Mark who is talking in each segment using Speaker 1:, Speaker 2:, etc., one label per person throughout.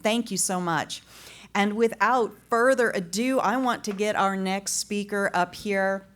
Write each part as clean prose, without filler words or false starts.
Speaker 1: thank you so much. And without further ado, I want to get our next speaker up here.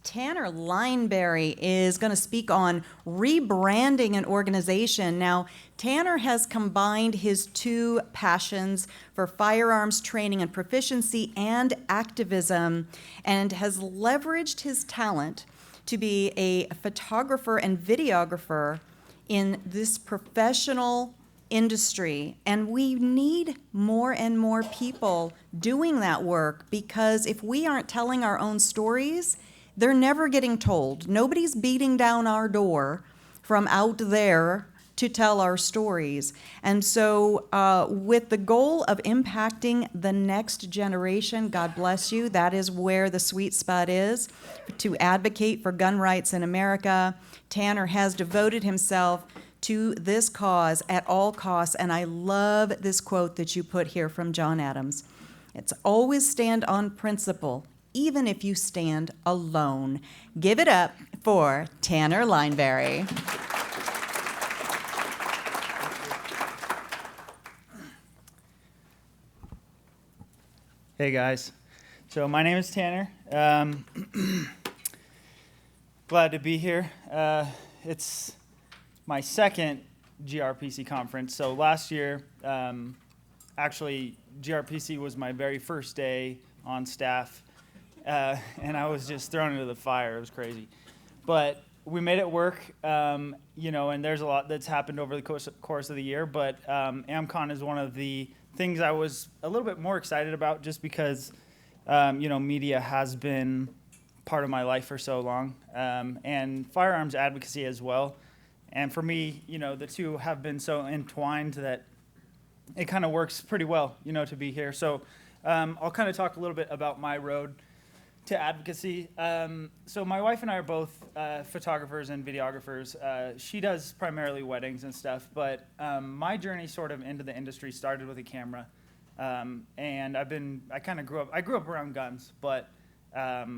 Speaker 1: Tanner Lineberry is going to speak on rebranding an organization. Now, Tanner has combined his two passions for firearms training and proficiency and activism, and has leveraged his talent to be a photographer and videographer in this professional industry. And we need more and more people doing that work, because if we aren't telling our own stories, they're never getting told. Nobody's beating down our door from out there to tell our stories. And so with the goal of impacting the next generation, God bless you, that is where the sweet spot is, to advocate for gun rights in America. Tanner has devoted himself to this cause at all costs, and I love this quote that you put here from John Adams. It's always stand on principle, even if you stand alone. Give it up for Tanner Lineberry.
Speaker 2: Hey guys, so my name is Tanner. Glad to be here. It's my second GRPC conference. So last year, actually GRPC was my very first day on staff. And I was just thrown into the fire. It was crazy. But we made it work, and there's a lot that's happened over the course of the year. But AMMCon is one of the things I was a little bit more excited about, just because, media has been part of my life for so long, and firearms advocacy as well. And for me, the two have been so entwined that it kind of works pretty well, to be here. So I'll kind of talk a little bit about my road to advocacy. So my wife and I are both photographers and videographers. She does primarily weddings and stuff, but my journey sort of into the industry started with a camera. And I grew up around guns, but photo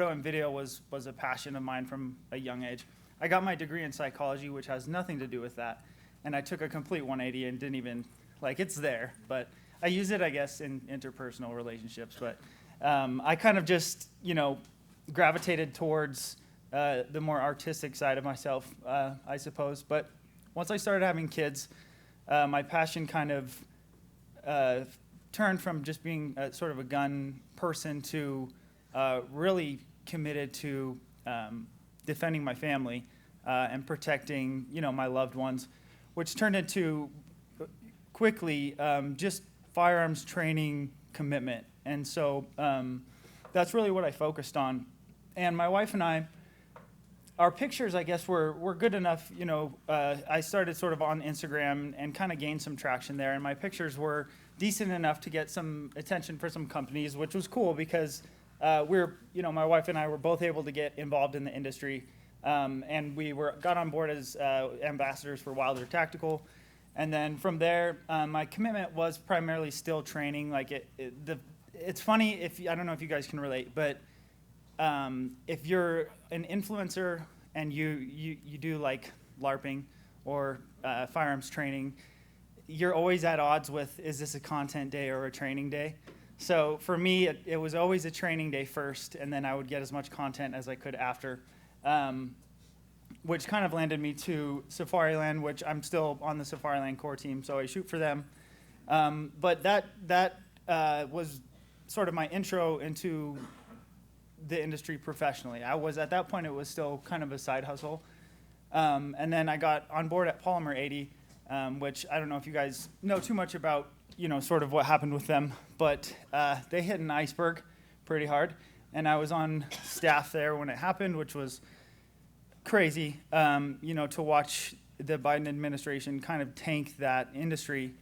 Speaker 2: and video was a passion of mine from a young age. I got my degree in psychology, which has nothing to do with that. And I took a complete 180 and didn't even, it's there, but I use it, I guess, in interpersonal relationships. But I kind of just, gravitated towards the more artistic side of myself, I suppose. But once I started having kids, my passion kind of turned from just being sort of a gun person to really committed to defending my family and protecting, my loved ones, which turned into quickly just firearms training commitment. And so that's really what I focused on. And my wife and I, our pictures, I guess, were good enough. I started sort of on Instagram and kind of gained some traction there. And my pictures were decent enough to get some attention for some companies, which was cool because my wife and I were both able to get involved in the industry. And we got on board as ambassadors for Wilder Tactical. And then from there, my commitment was primarily still training. It's funny, I don't know if you guys can relate, but if you're an influencer and you do like LARPing or firearms training, you're always at odds with, is this a content day or a training day? So for me, it was always a training day first, and then I would get as much content as I could after, which kind of landed me to Safariland, which I'm still on the Safariland core team, so I shoot for them. But that was sort of my intro into the industry professionally. At that point, it was still kind of a side hustle. And then I got on board at Polymer 80, which I don't know if you guys know too much about, sort of what happened with them, but they hit an iceberg pretty hard. And I was on staff there when it happened, which was crazy, to watch the Biden administration kind of tank that industry,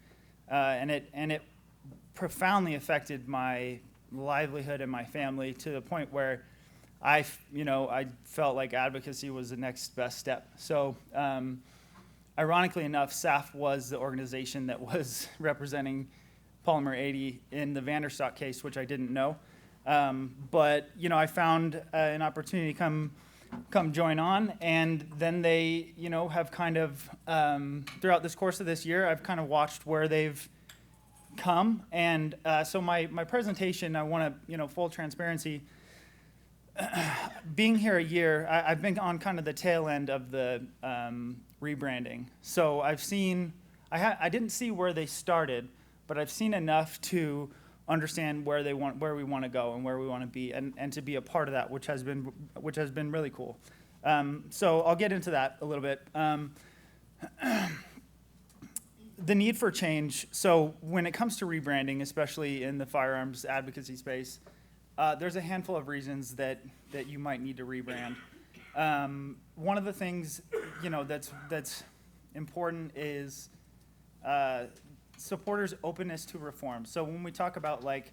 Speaker 2: and it profoundly affected my livelihood and my family to the point where I felt like advocacy was the next best step. So, ironically enough, SAF was the organization that was representing Polymer 80 in the Vanderstock case, which I didn't know. But I found an opportunity to come come join on, and then they, have kind of, throughout this course of this year, I've kind of watched where they've come, and so my presentation, I want to, full transparency, being here a year, I've been on kind of the tail end of the rebranding. So I've seen, I didn't see where they started, but I've seen enough to understand where we want to go and where we want to be, and to be a part of that, which has been really cool. So I'll get into that a little bit. The need for change. So when it comes to rebranding, especially in the firearms advocacy space, there's a handful of reasons that you might need to rebrand. One of the things, that's important is supporters' openness to reform. So when we talk about like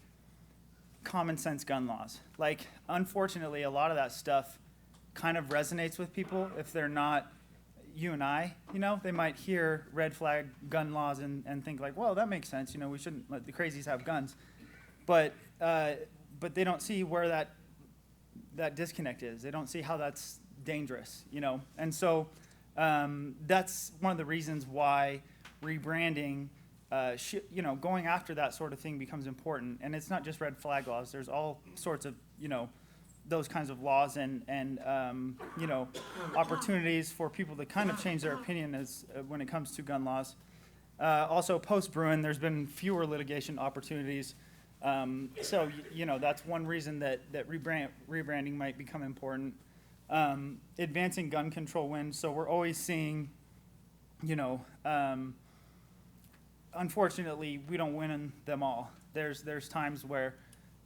Speaker 2: common sense gun laws, like unfortunately a lot of that stuff kind of resonates with people if they're not you and I, they might hear red flag gun laws and think like, well, that makes sense. We shouldn't let the crazies have guns. But they don't see where that disconnect is. They don't see how that's dangerous, And so that's one of the reasons why rebranding, going after that sort of thing becomes important. And it's not just red flag laws. There's all sorts of, those kinds of laws and opportunities for people to kind of change their opinion as when it comes to gun laws. Also, post-Bruin, there's been fewer litigation opportunities. So that's one reason that rebranding might become important. Advancing gun control wins. So we're always seeing, unfortunately, we don't win in them all. There's times where,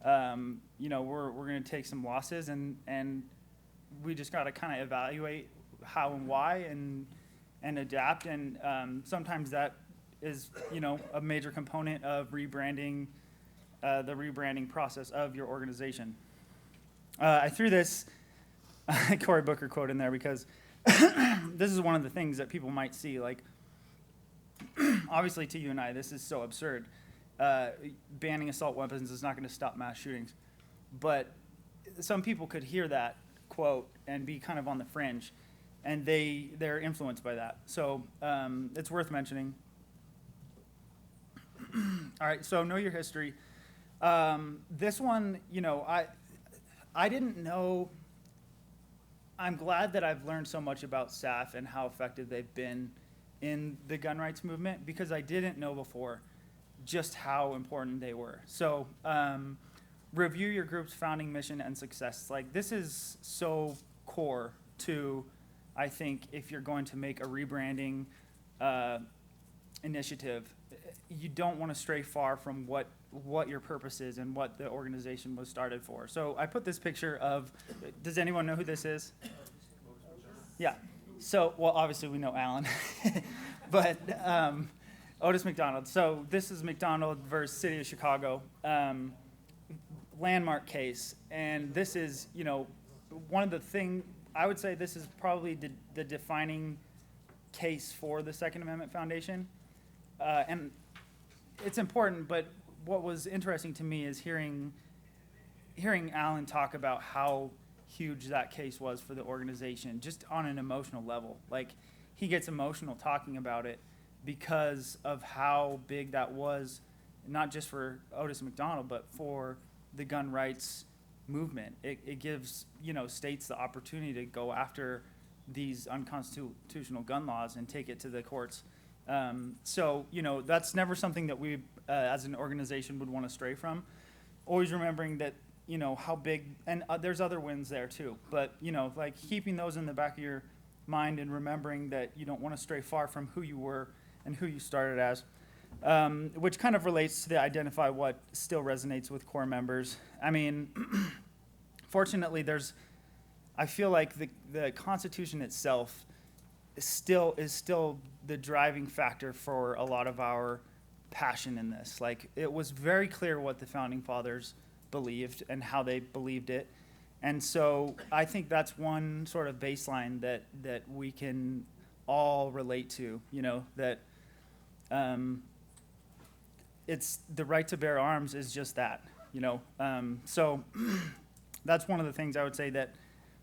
Speaker 2: we're going to take some losses, and we just got to kind of evaluate how and why and adapt. And sometimes that is, a major component of rebranding. The rebranding process of your organization. I threw this Cory Booker quote in there because this is one of the things that people might see. Like, obviously to you and I, this is so absurd. Banning assault weapons is not going to stop mass shootings. But some people could hear that quote and be kind of on the fringe, and they're influenced by that. So it's worth mentioning. All right, so know your history. This one, I didn't know. I'm glad that I've learned so much about SAF and how effective they've been in the gun rights movement, because I didn't know before just how important they were. So review your group's founding mission and success. Like, this is so core to, I think, if you're going to make a rebranding initiative, you don't want to stray far from what your purpose is and what the organization was started for. So I put this picture of, does anyone know who this is? Yeah. So, well, obviously we know Alan, but Otis McDonald. So this is McDonald versus City of Chicago, landmark case. And this is, one of the things, I would say this is probably the defining case for the Second Amendment Foundation. And it's important, but what was interesting to me is hearing Alan talk about how huge that case was for the organization, just on an emotional level. Like, he gets emotional talking about it because of how big that was, not just for Otis McDonald, but for the gun rights movement. It gives, states the opportunity to go after these unconstitutional gun laws and take it to the courts. So, that's never something that we, as an organization, would want to stray from. Always remembering that, how big, and there's other wins there too, but, like keeping those in the back of your mind and remembering that you don't want to stray far from who you were and who you started as, which kind of relates to the identify what still resonates with core members. I mean, fortunately, I feel like the Constitution itself is still the driving factor for a lot of our passion in this. Like, it was very clear what the Founding Fathers believed and how they believed it. And so I think that's one sort of baseline that we can all relate to, that it's the right to bear arms is just that, So that's one of the things I would say that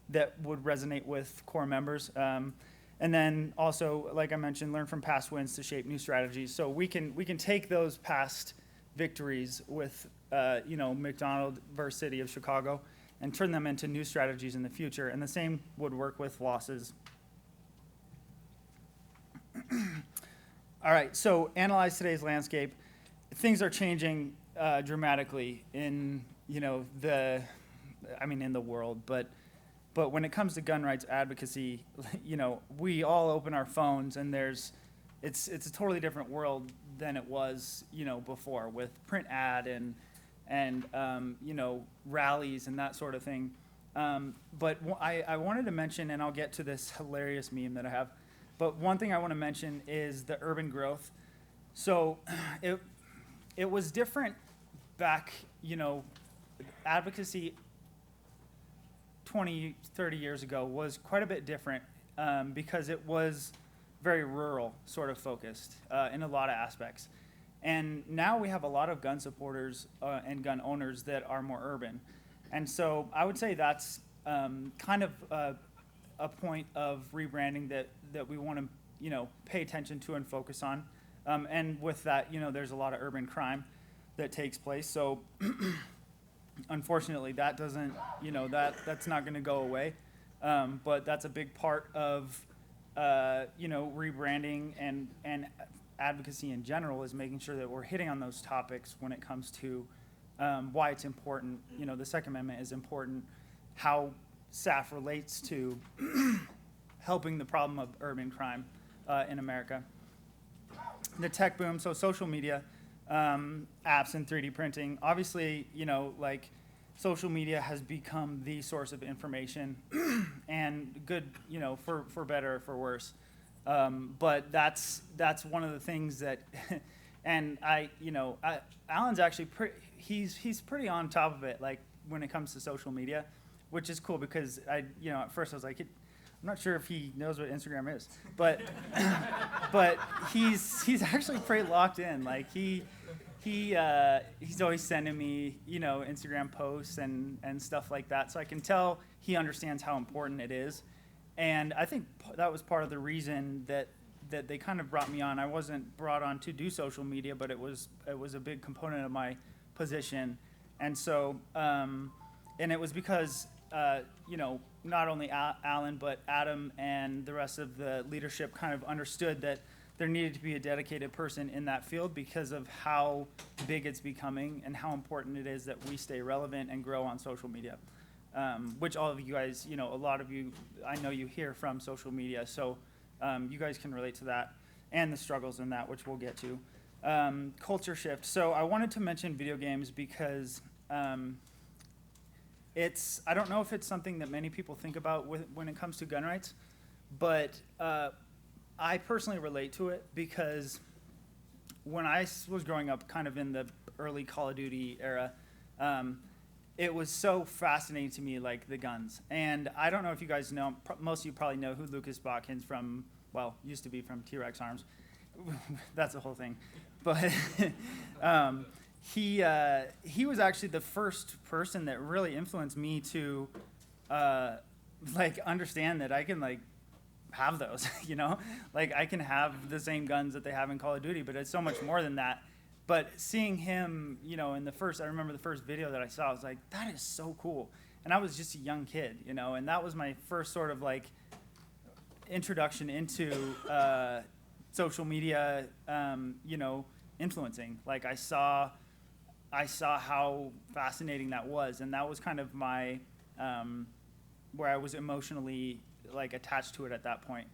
Speaker 2: that would resonate with core members. And then also, like I mentioned, learn from past wins to shape new strategies. So we can take those past victories with McDonald versus City of Chicago and turn them into new strategies in the future. And the same would work with losses. All right, so analyze today's landscape. Things are changing dramatically in in the world, but when it comes to gun rights advocacy, we all open our phones and it's a totally different world than it was, before, with print ad and rallies and that sort of thing. But I wanted to mention, and I'll get to this hilarious meme that I have, but one thing I want to mention is the urban growth. So it was different back, advocacy 20, 30 years ago was quite a bit different because it was very rural sort of focused in a lot of aspects. And now we have a lot of gun supporters and gun owners that are more urban. And so I would say that's kind of a point of rebranding that we want to pay attention to and focus on. And with that, there's a lot of urban crime that takes place. So unfortunately, that doesn't, that's not going to go away. But that's a big part of, rebranding and advocacy in general, is making sure that we're hitting on those topics when it comes to why it's important. The Second Amendment is important, how SAF relates to helping the problem of urban crime in America. The tech boom, so social media, apps and 3D printing. Obviously, social media has become the source of information and good, for better or for worse. But that's one of the things that, and Alan's actually he's pretty on top of it, like when it comes to social media, which is cool because at first I was like, I'm not sure if he knows what Instagram is, but but he's actually pretty locked in. Like he's always sending me Instagram posts and stuff like that, so I can tell he understands how important it is. And I think that was part of the reason that they kind of brought me on. I wasn't brought on to do social media, but it was a big component of my position. And so and it was because not only Alan, but Adam and the rest of the leadership kind of understood that there needed to be a dedicated person in that field because of how big it's becoming and how important it is that we stay relevant and grow on social media, which all of you guys, a lot of you, I know you hear from social media, so you guys can relate to that and the struggles in that, which we'll get to. Culture shift. So I wanted to mention video games because I don't know if it's something that many people think about when it comes to gun rights, but I personally relate to it because when I was growing up kind of in the early Call of Duty era, it was so fascinating to me, like the guns. And I don't know if you guys know, most of you probably know who Lucas Botkin's from, well, used to be from T-Rex Arms. That's the whole thing. But he was actually the first person that really influenced me to understand that I can have those, I can have the same guns that they have in Call of Duty, but it's so much more than that. But seeing him, I remember the first video that I saw, I was like, that is so cool. And I was just a young kid, and that was my first sort of introduction into social media, influencing. I saw how fascinating that was, and that was kind of my where I was emotionally attached to it at that point.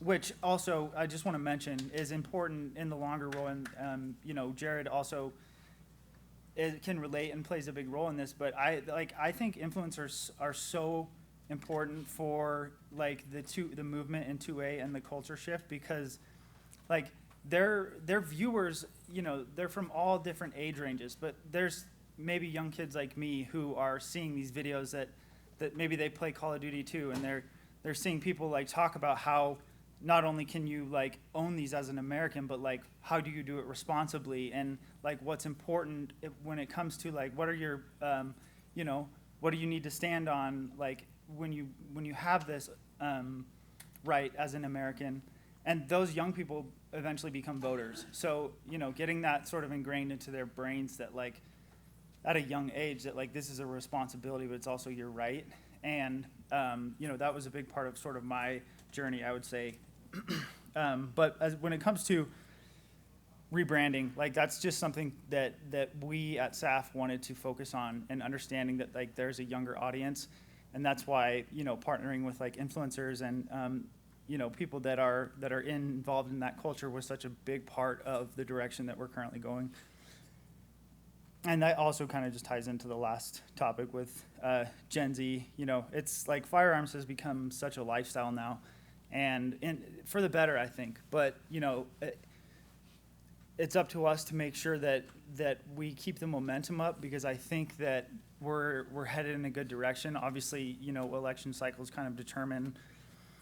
Speaker 2: Which also I just want to mention is important in the longer role, and Jared also can relate and plays a big role in this. But I think influencers are so important for the movement in 2A and the culture shift because their viewers, they're from all different age ranges, but there's maybe young kids like me who are seeing these videos that maybe they play Call of Duty too, and they're seeing people talk about how not only can you own these as an American, but how do you do it responsibly, and what's important when it comes to what are your what do you need to stand on when you have this right as an American, and those young people eventually become voters. So, getting that sort of ingrained into their brains that, like, at a young age, that, like, this is a responsibility, but it's also your right. And, that was a big part of sort of my journey, I would say. But when it comes to rebranding, like, that's just something that we at SAF wanted to focus on, and understanding that, like, there's a younger audience. And that's why, partnering with, like, influencers and, people that are involved in that culture was such a big part of the direction that we're currently going. And that also kind of just ties into the last topic with Gen Z. It's like firearms has become such a lifestyle now, and for the better, I think. But, it's up to us to make sure that we keep the momentum up, because I think that we're headed in a good direction. Obviously, election cycles kind of determine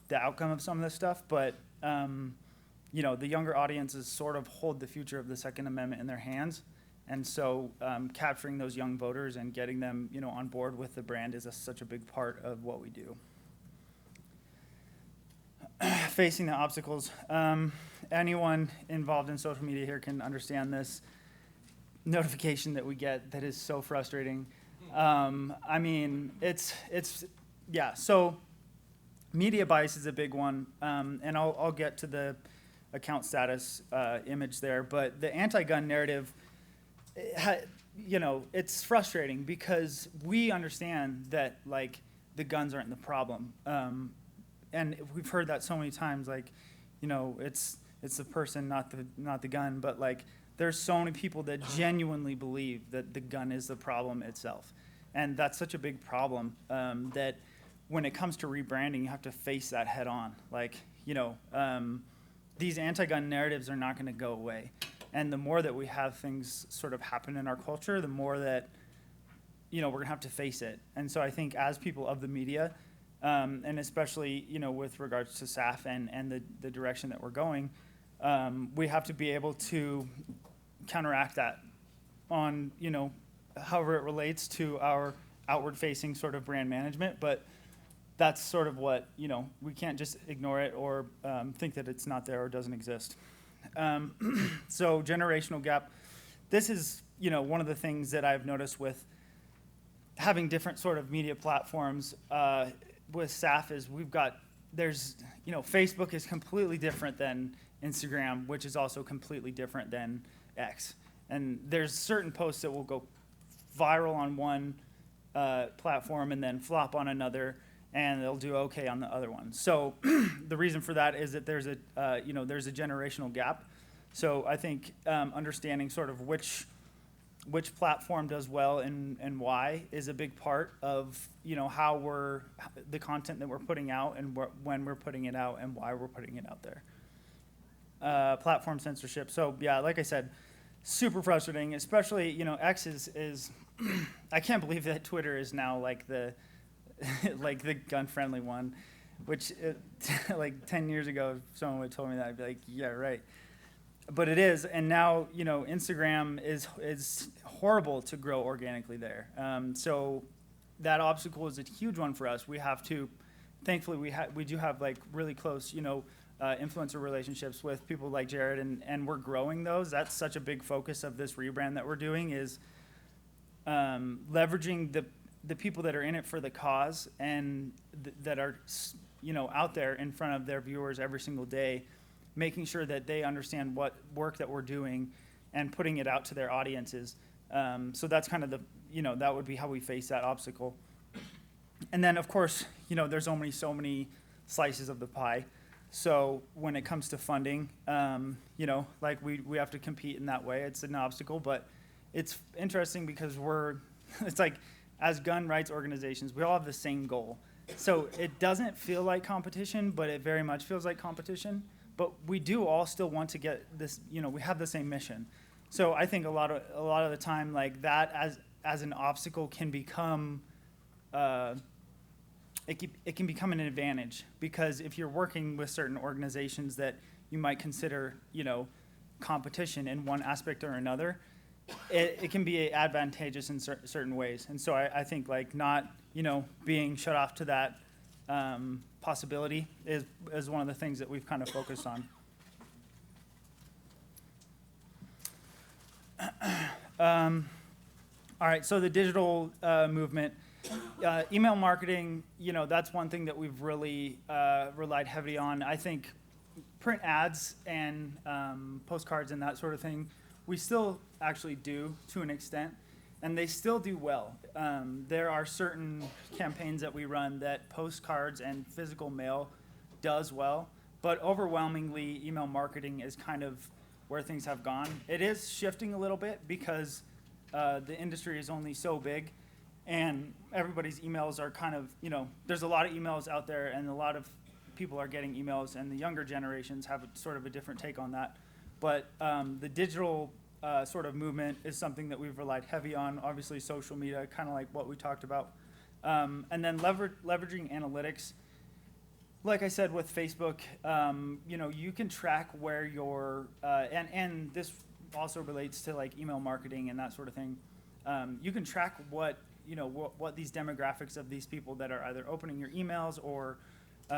Speaker 2: the outcome of some of this stuff, but the younger audiences sort of hold the future of the Second Amendment in their hands, and so capturing those young voters and getting them, on board with the brand is such a big part of what we do. Facing the obstacles. Anyone involved in social media here can understand this notification that we get that is so frustrating. I mean, yeah, so media bias is a big one, and I'll get to the account status image there, but the anti-gun narrative, it's frustrating because we understand that, like, the guns aren't the problem. And we've heard that so many times, like, it's the person, not the gun, but, like, there's so many people that genuinely believe that the gun is the problem itself. And that's such a big problem that when it comes to rebranding, you have to face that head on. Like, these anti-gun narratives are not going to go away. And the more that we have things sort of happen in our culture, the more that, we're going to have to face it. And so I think as people of the media, and especially, with regards to SAF and the direction that we're going, we have to be able to counteract that on, however it relates to our outward-facing sort of brand management. But that's sort of what, we can't just ignore it or think that it's not there or doesn't exist. So generational gap, this is, one of the things that I've noticed with having different sort of media platforms with SAF is Facebook is completely different than Instagram, which is also completely different than X. And there's certain posts that will go viral on one platform and then flop on another, and they'll do okay on the other one. So the reason for that is that there's a generational gap. So I think understanding sort of which platform does well and why is a big part of, how the content that we're putting out and when we're putting it out and why we're putting it out there. Platform censorship. So yeah, like I said, super frustrating, especially, X is I can't believe that Twitter is now like the like the gun-friendly one, which like 10 years ago, if someone would have told me that, I'd be like, yeah, right. But it is, and now, Instagram is horrible to grow organically there. So that obstacle is a huge one for us. We have to, thankfully, we do have like really close, influencer relationships with people like Jared, and we're growing those. That's such a big focus of this rebrand that we're doing is leveraging the people that are in it for the cause and that are, out there in front of their viewers every single day, making sure that they understand what work that we're doing and putting it out to their audiences. So that's kind of that would be how we face that obstacle. And then, of course, there's only so many slices of the pie. So when it comes to funding, like we have to compete in that way. It's an obstacle, but it's interesting because it's like, as gun rights organizations, we all have the same goal. So it doesn't feel like competition, but it very much feels like competition. But we do all still want to get this, we have the same mission. So I think a lot of the time, like that as an obstacle can become, it can become an advantage, because if you're working with certain organizations that you might consider, competition in one aspect or another, it can be advantageous in certain ways. And so I think like not, being shut off to that possibility is one of the things that we've kind of focused on. All right, so the digital movement. Email marketing, that's one thing that we've really relied heavily on. I think print ads and postcards and that sort of thing, we still actually do to an extent, and they still do well. There are certain campaigns that we run that postcards and physical mail does well, but overwhelmingly email marketing is kind of where things have gone. It is shifting a little bit because the industry is only so big, and everybody's emails are kind of, there's a lot of emails out there, and a lot of people are getting emails, and the younger generations have sort of a different take on that. But the digital sort of movement is something that we've relied heavy on. Obviously, social media, kind of like what we talked about. And then leveraging analytics. Like I said, with Facebook, you can track where your, and this also relates to like email marketing and that sort of thing. You can track what these demographics of these people that are either opening your emails or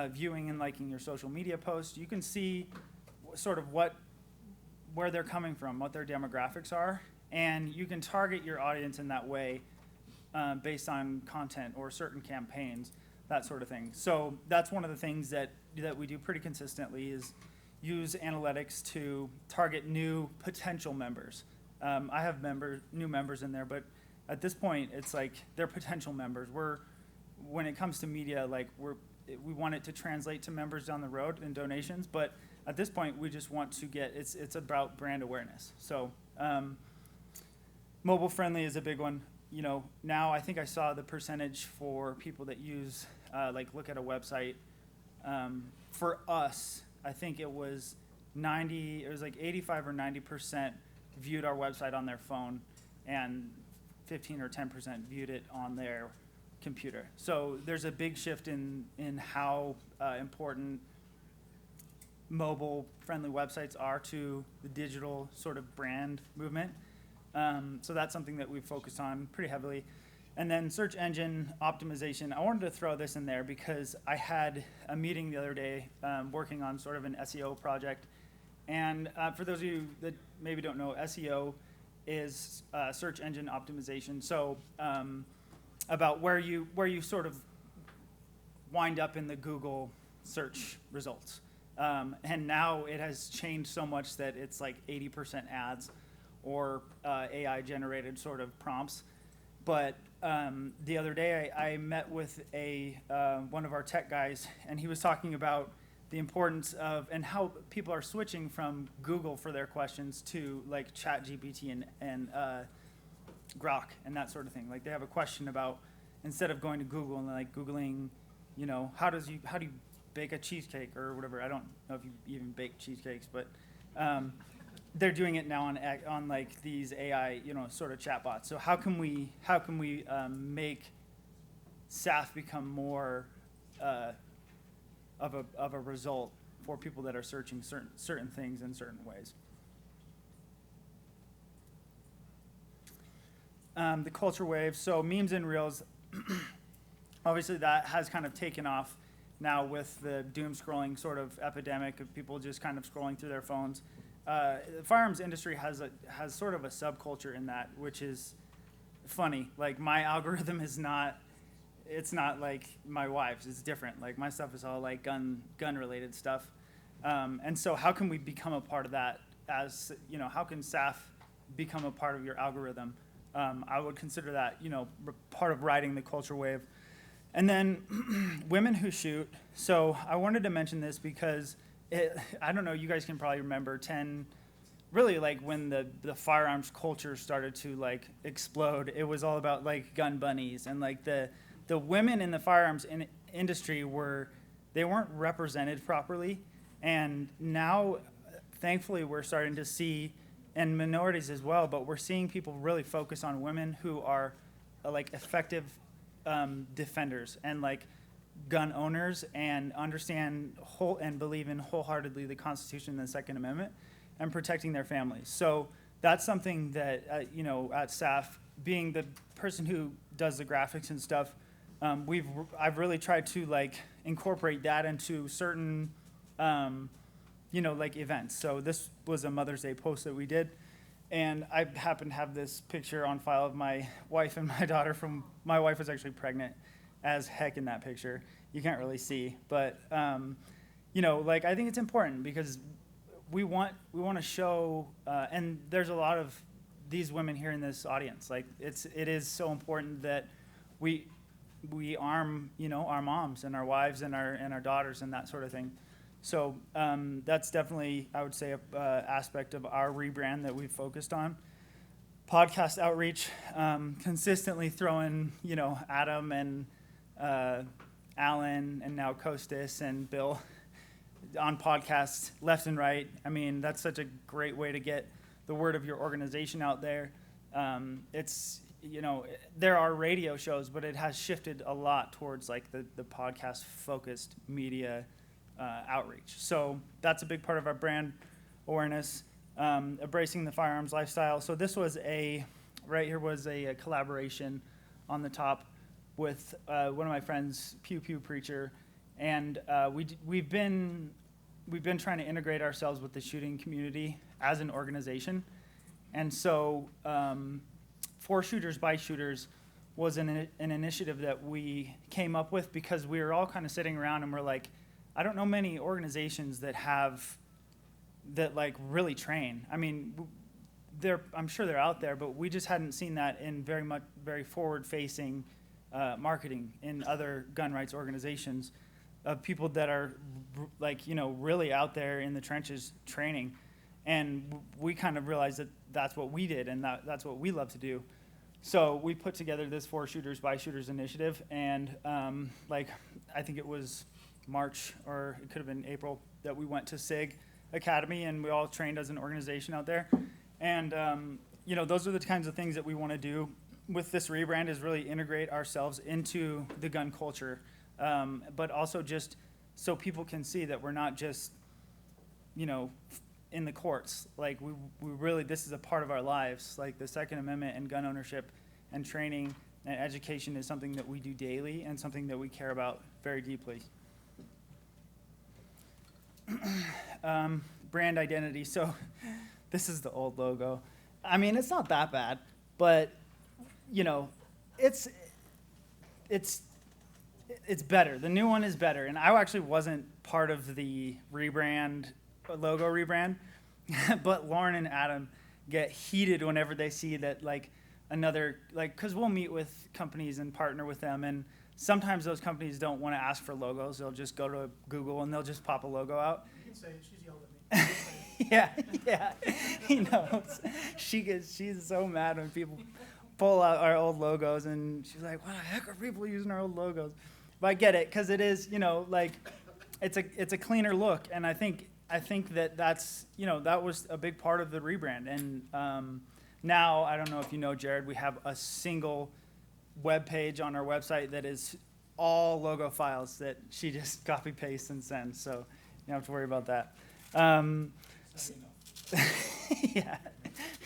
Speaker 2: viewing and liking your social media posts. You can see sort of where they're coming from, what their demographics are, and you can target your audience in that way based on content or certain campaigns, that sort of thing. So that's one of the things that we do pretty consistently is use analytics to target new potential members. I have new members in there, but at this point, it's like they're potential members. When it comes to media, like we want it to translate to members down the road and donations, but at this point, we just want to it's about brand awareness. So mobile friendly is a big one. Now I think I saw the percentage for people that use, look at a website. For us, I think it was like 85 or 90% viewed our website on their phone, and 15 or 10% viewed it on their computer. So there's a big shift in how important mobile-friendly websites are to the digital sort of brand movement. So that's something that we've focused on pretty heavily. And then search engine optimization. I wanted to throw this in there because I had a meeting the other day working on sort of an SEO project. And for those of you that maybe don't know, SEO is search engine optimization. So about where you sort of wind up in the Google search results. And now it has changed so much that it's like 80% ads or AI generated sort of prompts. But the other day I met with one of our tech guys, and he was talking about the importance of and how people are switching from Google for their questions to like ChatGPT and Grok and that sort of thing. Like they have a question about, instead of going to Google and like Googling, how do you bake a cheesecake or whatever. I don't know if you even bake cheesecakes, but they're doing it now on like these AI, sort of chatbots. So how can we make SAF become more of a result for people that are searching certain things in certain ways? The culture wave. So memes and reels. Obviously, that has kind of taken off now with the doom scrolling sort of epidemic of people just kind of scrolling through their phones. The firearms industry has sort of a subculture in that, which is funny. Like my algorithm is not, it's not like my wife's. It's different. Like my stuff is all like gun related stuff. And so how can we become a part of that? As how can SAF become a part of your algorithm? I would consider that part of riding the culture wave. And then women who shoot. So I wanted to mention this because I don't know, you guys can probably remember really like when the firearms culture started to like explode, it was all about like gun bunnies, and like the women in the firearms industry they weren't represented properly. And now, thankfully, we're starting to see, and minorities as well, but we're seeing people really focus on women who are like effective defenders and like gun owners and understand and believe in wholeheartedly the Constitution and the Second Amendment and protecting their families. So that's something that, at SAF, being the person who does the graphics and stuff, I've really tried to like incorporate that into certain, like events. So this was a Mother's Day post that we did, and I happen to have this picture on file of my wife and my daughter. My wife was actually pregnant as heck in that picture. You can't really see, but I think it's important because we want to show, and there's a lot of these women here in this audience. Like it is so important that we arm our moms and our wives and our daughters and that sort of thing. So that's definitely, I would say, a aspect of our rebrand that we've focused on. Podcast outreach, consistently throwing Adam and Alan and now Costas and Bill on podcasts left and right. I mean, that's such a great way to get the word of your organization out there. It's there are radio shows, but it has shifted a lot towards like the podcast focused media outreach. So that's a big part of our brand awareness. Embracing the firearms lifestyle. So this was right here was a collaboration on the top with one of my friends, Pew Pew Preacher, and we've been trying to integrate ourselves with the shooting community as an organization, and so For Shooters by Shooters was an initiative that we came up with because we were all kind of sitting around and we're like, I don't know many organizations that like really train. I mean, I'm sure they're out there, but we just hadn't seen that in very forward-facing marketing in other gun rights organizations of people that are like really out there in the trenches training, and we kind of realized that that's what we did and that's what we love to do. So we put together this For Shooters by Shooters initiative, and I think it was March or it could have been April that we went to SIG Academy and we all trained as an organization out there. And those are the kinds of things that we want to do with this rebrand, is really integrate ourselves into the gun culture, but also just so people can see that we're not just in the courts. Like we really, this is a part of our lives. Like the Second Amendment and gun ownership and training and education is something that we do daily and something that we care about very deeply. Brand identity. So this is the old logo. I mean, it's not that bad, but it's better. The new one is better. And I actually wasn't part of the logo rebrand, but Lauren and Adam get heated whenever they see that because we'll meet with companies and partner with them, and sometimes those companies don't want to ask for logos. They'll just go to Google and they'll just pop a logo out.
Speaker 3: You can say it. She's yelled at me.
Speaker 2: Yeah. He knows. She's so mad when people pull out our old logos, and she's like, "What the heck are people using our old logos?" But I get it, because it is, it's a cleaner look, and I think that's that was a big part of the rebrand. And now, I don't know if you know, Jared, we have a single web page on our website that is all logo files that she just copy pastes and sends, so you don't have to worry about that. Yeah,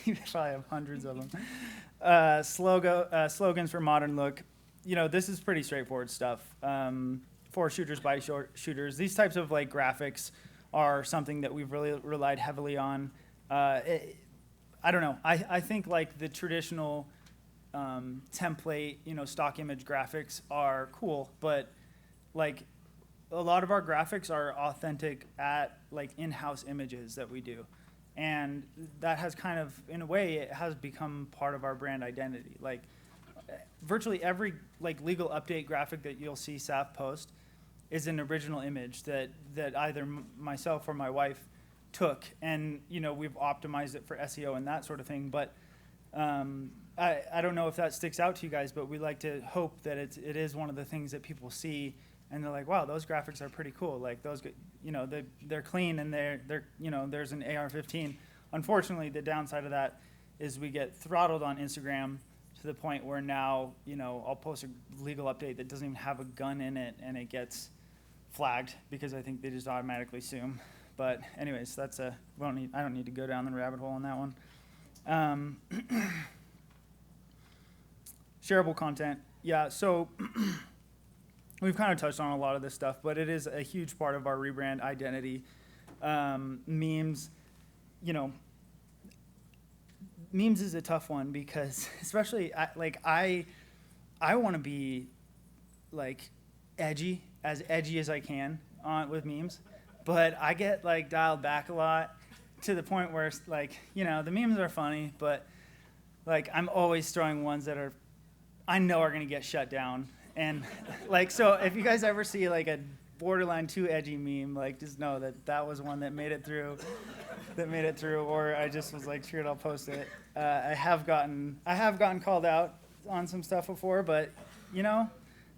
Speaker 2: you probably have hundreds of them. Slogans for modern look. This is pretty straightforward stuff. For Shooters by Shooters, these types of graphics are something that we've really relied heavily on. I don't know. I think the traditional template, stock image graphics are cool, but a lot of our graphics are authentic at in-house images that we do. And that has kind of, in a way, it has become part of our brand identity. Virtually every legal update graphic that you'll see SAF post is an original image that either myself or my wife took, and we've optimized it for SEO and that sort of thing. But I don't know if that sticks out to you guys, but we like to hope that it is one of the things that people see and they're like, wow, those graphics are pretty cool. Those, they're clean, and they're there's an AR-15. Unfortunately, the downside of that is we get throttled on Instagram to the point where now, I'll post a legal update that doesn't even have a gun in it, and it gets flagged because I think they just automatically assume. But anyways, I don't need to go down the rabbit hole on that one. Shareable content. Yeah, so we've kind of touched on a lot of this stuff, but it is a huge part of our rebrand identity. Memes, memes is a tough one because, especially I want to be like edgy as I can with memes, but I get like dialed back a lot to the point where like the memes are funny, but like I'm always throwing ones that I know are gonna get shut down. And like, so if you guys ever see like a borderline too edgy meme, like just know that was one that made it through, or I just was like, sure, I'll post it. I have gotten called out on some stuff before, but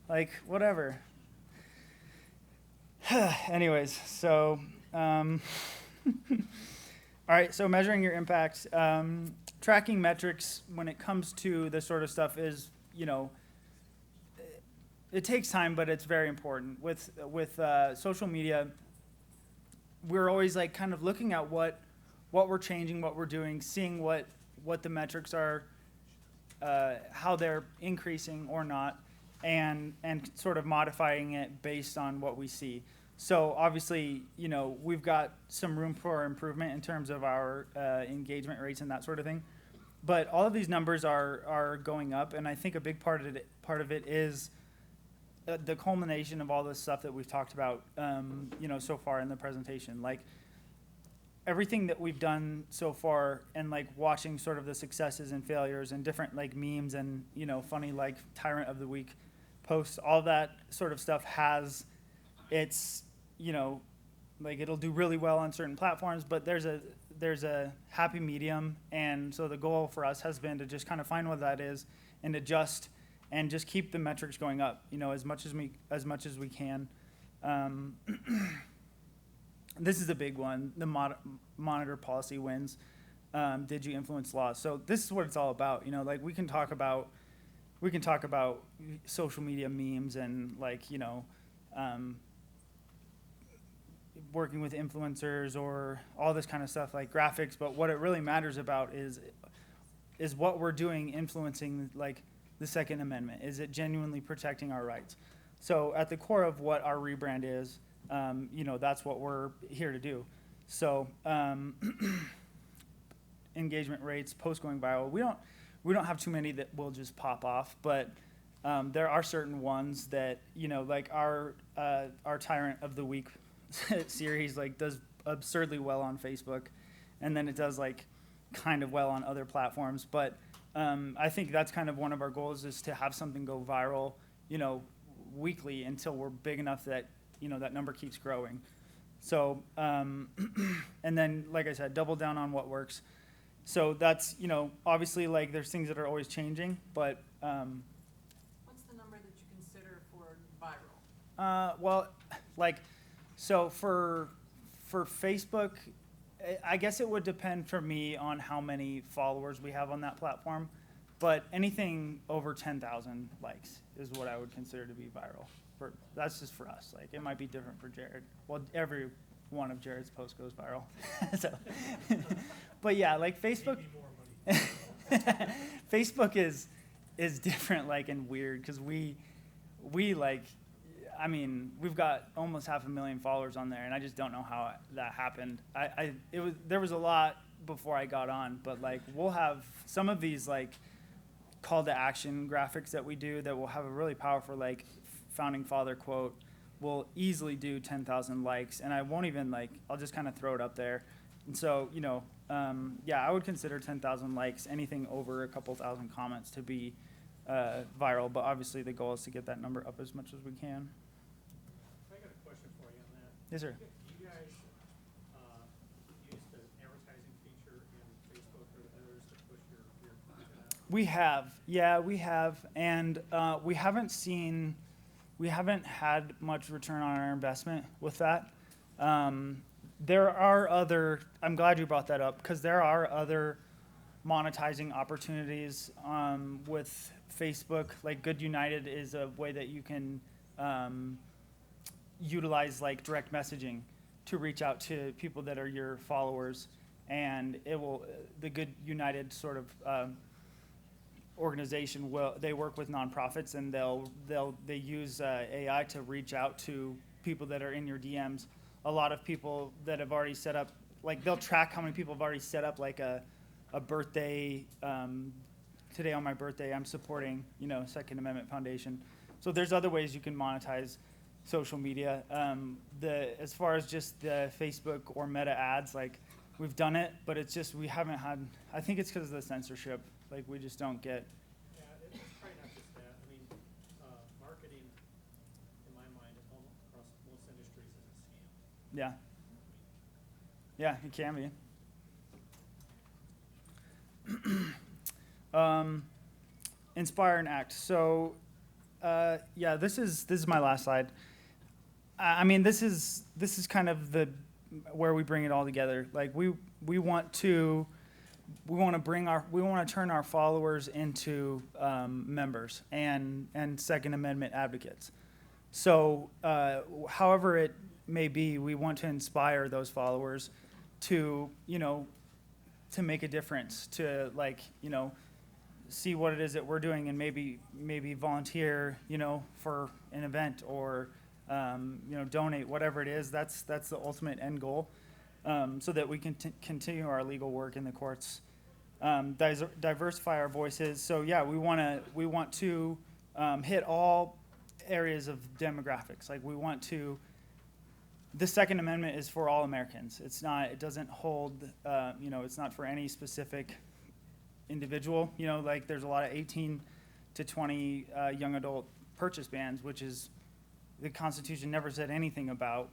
Speaker 2: like whatever. Anyways, so all right, so measuring your impact, tracking metrics when it comes to this sort of stuff is, it takes time, but it's very important. With social media, we're always like kind of looking at what we're changing, what we're doing, seeing what the metrics are, how they're increasing or not, and sort of modifying it based on what we see. So obviously, we've got some room for improvement in terms of our engagement rates and that sort of thing. But all of these numbers are going up, and I think a big part of it is the culmination of all this stuff that we've talked about, so far in the presentation. Like everything that we've done so far, and like watching sort of the successes and failures and different like memes and funny like Tyrant of the Week posts, all that sort of stuff has its like it'll do really well on certain platforms, but there's a happy medium, and so the goal for us has been to just kind of find what that is and adjust and just keep the metrics going up, as much as we can. This is a big one. The monitor policy wins. Did you influence laws? So this is what it's all about. Like we can talk about social media memes and like working with influencers or all this kind of stuff like graphics. But what it really matters about is what we're doing influencing like the Second Amendment. Is it genuinely protecting our rights? So at the core of what our rebrand is, that's what we're here to do. So engagement rates, posts going viral. We don't have too many that will just pop off, but there are certain ones that like our Tyrant of the Week series like does absurdly well on Facebook, and then it does like kind of well on other platforms. But I think that's kind of one of our goals, is to have something go viral, weekly until we're big enough that that number keeps growing. So and then, like I said, double down on what works. So that's obviously like there's things that are always changing, but
Speaker 4: what's the number that you consider for viral?
Speaker 2: Well, like so for Facebook, I guess it would depend for me on how many followers we have on that platform, but anything over 10,000 likes is what I would consider to be viral. That's just for us. Like it might be different for Jared. Well, every one of Jared's posts goes viral. So, but yeah, like Facebook, Facebook is different, like, and weird, because we like, I mean, we've got almost 500,000 followers on there, and I just don't know how that happened. There was a lot before I got on, but like we'll have some of these like call to action graphics that we do that will have a really powerful like founding father quote. Will easily do 10,000 likes, and I won't even like, I'll just kind of throw it up there. And so yeah, I would consider 10,000 likes, anything over a couple thousand comments, to be viral. But obviously the goal is to get that number up as much as we can.
Speaker 3: I got a question for you on that.
Speaker 2: Yes, sir.
Speaker 3: Do you guys use the advertising feature in Facebook or others to push your content out?
Speaker 2: We have, yeah, we have, and we haven't had much return on our investment with that. There are other, I'm glad you brought that up, because there are other monetizing opportunities with Facebook. Like Good United is a way that you can utilize like direct messaging to reach out to people that are your followers, and it will, the Good United sort of organization they work with nonprofits, and they use AI to reach out to people that are in your DMs. A lot of people that have already set up, like they'll track how many people have already set up like a birthday. Today on my birthday, I'm supporting Second Amendment Foundation. So there's other ways you can monetize social media. As far as just the Facebook or Meta ads, like we've done it, but it's just we haven't had. I think it's because of the censorship. Like we just don't get.
Speaker 3: Yeah, it's probably not just that. I mean, marketing, in my mind, across most industries is a scam.
Speaker 2: Yeah. Yeah, it can be. Inspire and act. So, yeah, this is my last slide. I mean, this is kind of where we bring it all together. Like we want to turn our followers into members and Second Amendment advocates. So, however it may be, we want to inspire those followers to make a difference, to see what it is that we're doing, and maybe volunteer, for an event, or donate, whatever it is. That's the ultimate end goal, so that we can continue our legal work in the courts, diversify our voices. So yeah, we want to hit all areas of demographics. Like we want to. The Second Amendment is for all Americans. It's not. It doesn't hold. It's not for any specific individual. Like there's a lot of 18 to 20 young adult purchase bans, which is the Constitution never said anything about,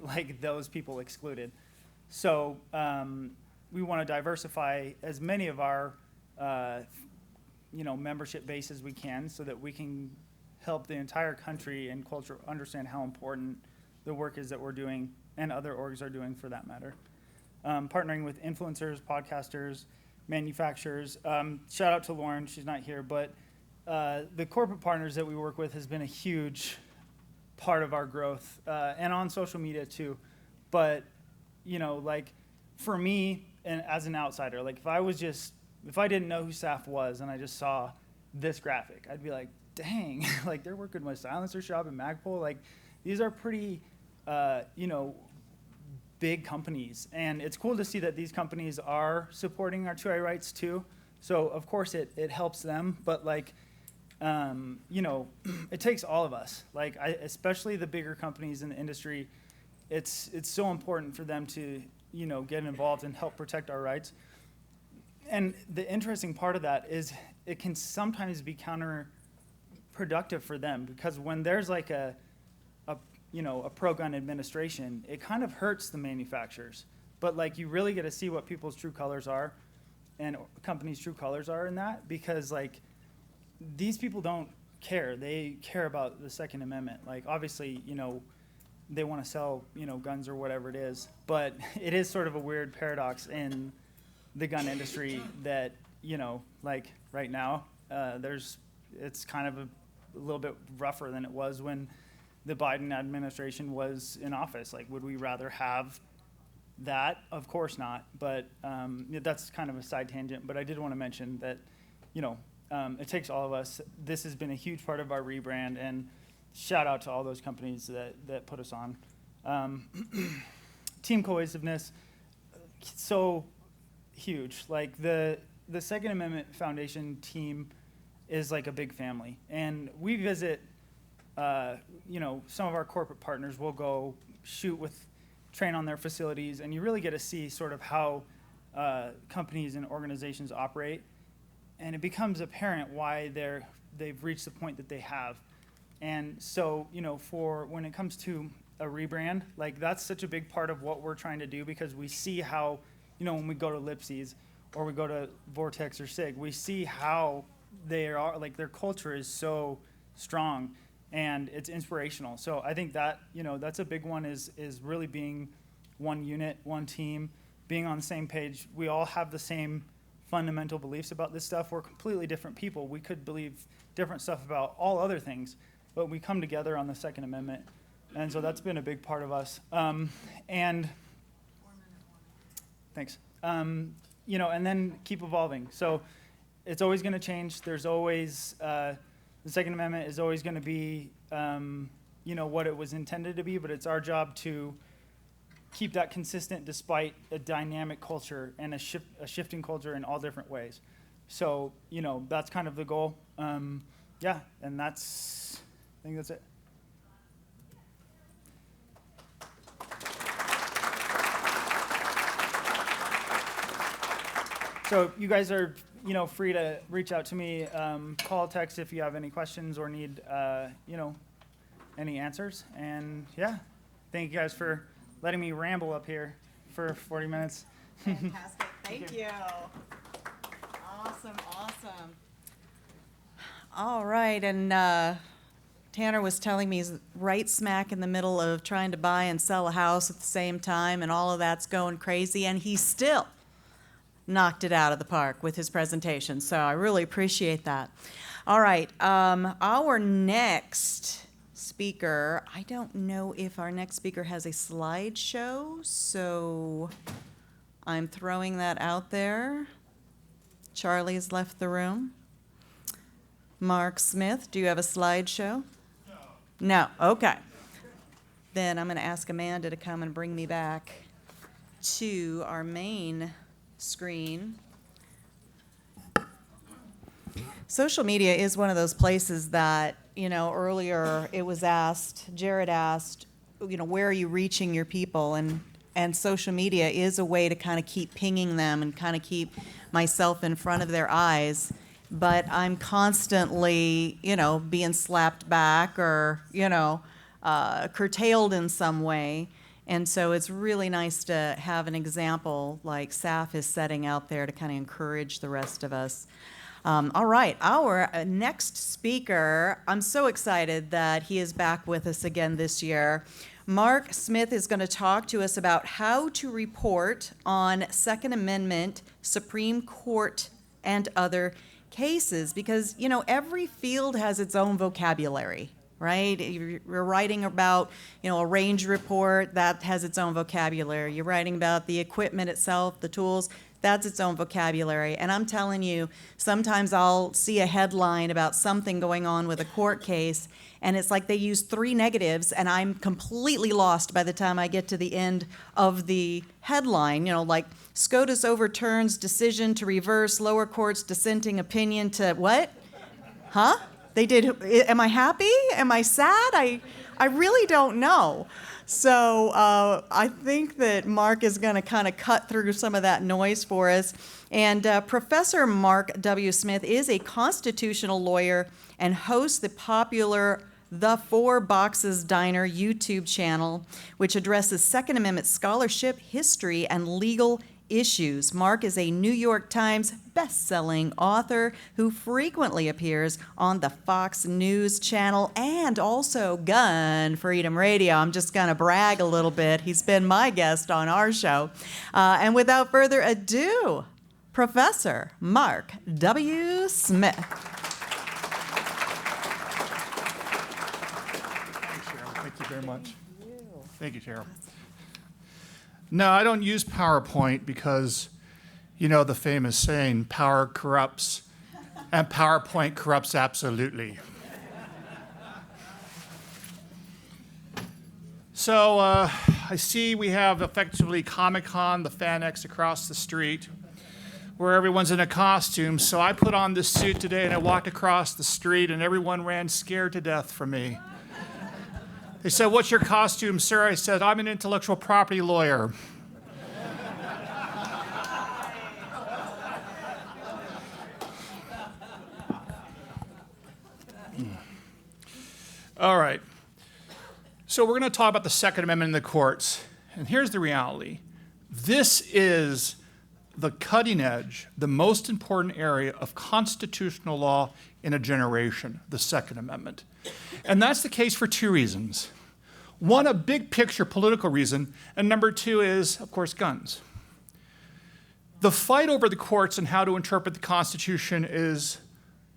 Speaker 2: like those people excluded. So we want to diversify as many of our membership base as we can, so that we can help the entire country and culture understand how important the work is that we're doing, and other orgs are doing for that matter. Partnering with influencers, podcasters, manufacturers. Shout out to Lauren, she's not here, but the corporate partners that we work with has been a huge part of our growth, and on social media too. But for me, and as an outsider, like if I didn't know who SAF was and I just saw this graphic, I'd be like, dang, like they're working with Silencer Shop and Magpul. Like these are pretty big companies, and it's cool to see that these companies are supporting our 2A rights too. So of course it helps them, but it takes all of us. Like especially the bigger companies in the industry, it's so important for them to get involved and help protect our rights. And the interesting part of that is it can sometimes be counterproductive for them, because when there's like a pro-gun administration, it kind of hurts the manufacturers. But you really get to see what people's true colors are, and companies' true colors are in that, because these people don't care. They care about the Second Amendment. Like obviously, they want to sell, guns or whatever it is. But it is sort of a weird paradox in the gun industry that, right now, it's kind of a little bit rougher than it was when the Biden administration was in office. Like, would we rather have that? Of course not. But that's kind of a side tangent. But I did want to mention that, it takes all of us. This has been a huge part of our rebrand, and shout out to all those companies that put us on. Team cohesiveness, so huge. Like the Second Amendment Foundation team is like a big family, and we visit. Some of our corporate partners will go train on their facilities, and you really get to see sort of how companies and organizations operate, and it becomes apparent why they've reached the point that they have. And so, for when it comes to a rebrand, like that's such a big part of what we're trying to do, because we see how, when we go to Lipsy's or we go to Vortex or SIG, we see how they are, like their culture is so strong. And it's inspirational. So I think that, that's a big one, is really being one unit, one team, being on the same page. We all have the same fundamental beliefs about this stuff. We're completely different people. We could believe different stuff about all other things, but we come together on the Second Amendment. And so that's been a big part of us. Thanks. And then keep evolving. So it's always going to change. There's always, the Second Amendment is always going to be, what it was intended to be, but it's our job to keep that consistent despite a dynamic culture and a shifting culture in all different ways. So, that's kind of the goal. And I think that's it. So you guys are, free to reach out to me, call, text if you have any questions or need, any answers. And thank you guys for letting me ramble up here for 40 minutes.
Speaker 1: Fantastic. Thank you. Awesome. All right, and Tanner was telling me he's right smack in the middle of trying to buy and sell a house at the same time, and all of that's going crazy, and he still knocked it out of the park with his presentation. So I really appreciate that. All right, our next speaker, I don't know if our next speaker has a slideshow, so I'm throwing that out there. Charlie's left the room. Mark Smith, do you have a slideshow? No. Okay. Then I'm going to ask Amanda to come and bring me back to our main screen. Social media is one of those places that, earlier it was asked, Jared asked, where are you reaching your people? And social media is a way to kind of keep pinging them and kind of keep myself in front of their eyes. But I'm constantly, being slapped back or, curtailed in some way. And so it's really nice to have an example like Saf is setting out there to kind of encourage the rest of us. All right, our next speaker, I'm so excited that he is back with us again this year. Mark Smith is going to talk to us about how to report on Second Amendment, Supreme Court, and other cases, because, every field has its own vocabulary, right? You're writing about, a range report, that has its own vocabulary. You're writing about the equipment itself, the tools, that's its own vocabulary. And I'm telling you, sometimes I'll see a headline about something going on with a court case, and it's like they use 3 negatives, and I'm completely lost by the time I get to the end of the headline, like SCOTUS overturns decision to reverse lower court's dissenting opinion to what? Huh? They did, am I happy? Am I sad? I really don't know. So I think that Mark is going to kind of cut through some of that noise for us. And Professor Mark W. Smith is a constitutional lawyer and hosts the popular The Four Boxes Diner YouTube channel, which addresses Second Amendment scholarship, history, and legal issues. Mark is a New York Times best-selling author who frequently appears on the Fox News channel and also Gun Freedom Radio. I'm just going to brag a little bit. He's been my guest on our show. And without further ado, Professor Mark W. Smith.
Speaker 5: Thanks, Cheryl. Thank you very much. Thank you, Cheryl. No, I don't use PowerPoint because, the famous saying, power corrupts, and PowerPoint corrupts absolutely. So I see we have effectively Comic-Con, the FanX across the street, where everyone's in a costume. So I put on this suit today, and I walked across the street, and everyone ran scared to death from me. They said, "What's your costume, sir?" I said, "I'm an intellectual property lawyer." All right. So we're going to talk about the Second Amendment in the courts. And here's the reality. This is the cutting edge, the most important area of constitutional law in a generation, the Second Amendment. And that's the case for 2 reasons. One, a big picture political reason, and number 2 is, of course, guns. The fight over the courts and how to interpret the Constitution is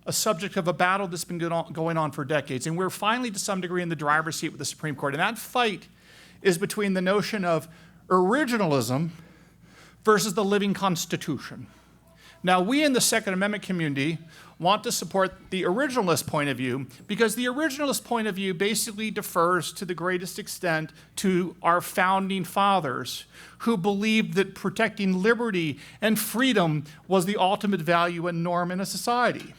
Speaker 5: a subject of a battle that's been going on for decades, and we're finally, to some degree, in the driver's seat with the Supreme Court. And that fight is between the notion of originalism versus the living Constitution. Now, we in the Second Amendment community want to support the originalist point of view because the originalist point of view basically defers to the greatest extent to our founding fathers who believed that protecting liberty and freedom was the ultimate value and norm in a society.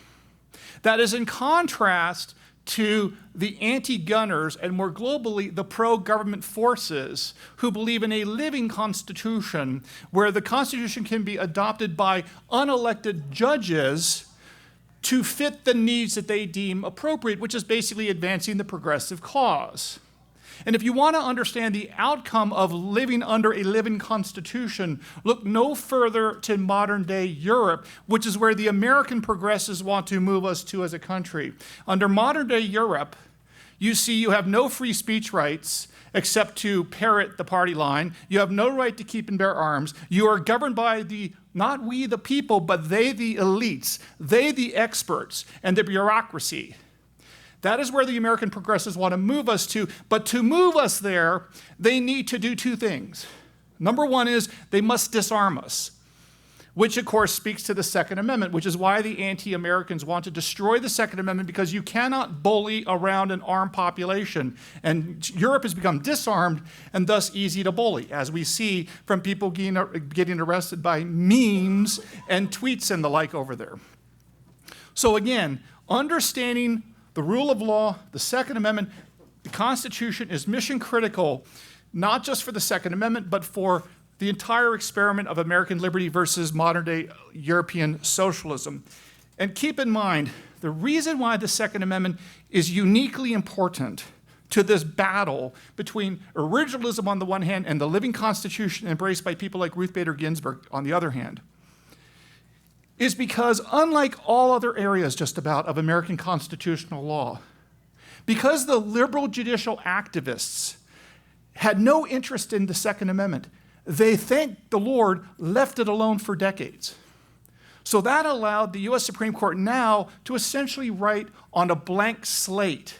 Speaker 5: That is in contrast to the anti-gunners and more globally the pro-government forces who believe in a living constitution where the constitution can be adopted by unelected judges to fit the needs that they deem appropriate, which is basically advancing the progressive cause. And if you want to understand the outcome of living under a living constitution, look no further to modern day Europe, which is where the American progressives want to move us to as a country. Under modern day Europe, you see you have no free speech rights except to parrot the party line. You have no right to keep and bear arms. You are governed by not we the people, but they the elites, they the experts, and the bureaucracy. That is where the American progressives want to move us to, but to move us there, they need to do two things. Number one is they must disarm us, which of course speaks to the Second Amendment, which is why the anti-Americans want to destroy the Second Amendment, because you cannot bully around an armed population. And Europe has become disarmed and thus easy to bully, as we see from people getting arrested by memes and tweets and the like over there. So again, understanding the rule of law, the Second Amendment, the Constitution is mission critical, not just for the Second Amendment, but for the entire experiment of American liberty versus modern-day European socialism. And keep in mind, the reason why the Second Amendment is uniquely important to this battle between originalism on the one hand and the living Constitution embraced by people like Ruth Bader Ginsburg on the other hand, is because unlike all other areas just about of American constitutional law, because the liberal judicial activists had no interest in the Second Amendment, they, thank the Lord, left it alone for decades. So that allowed the US Supreme Court now to essentially write on a blank slate.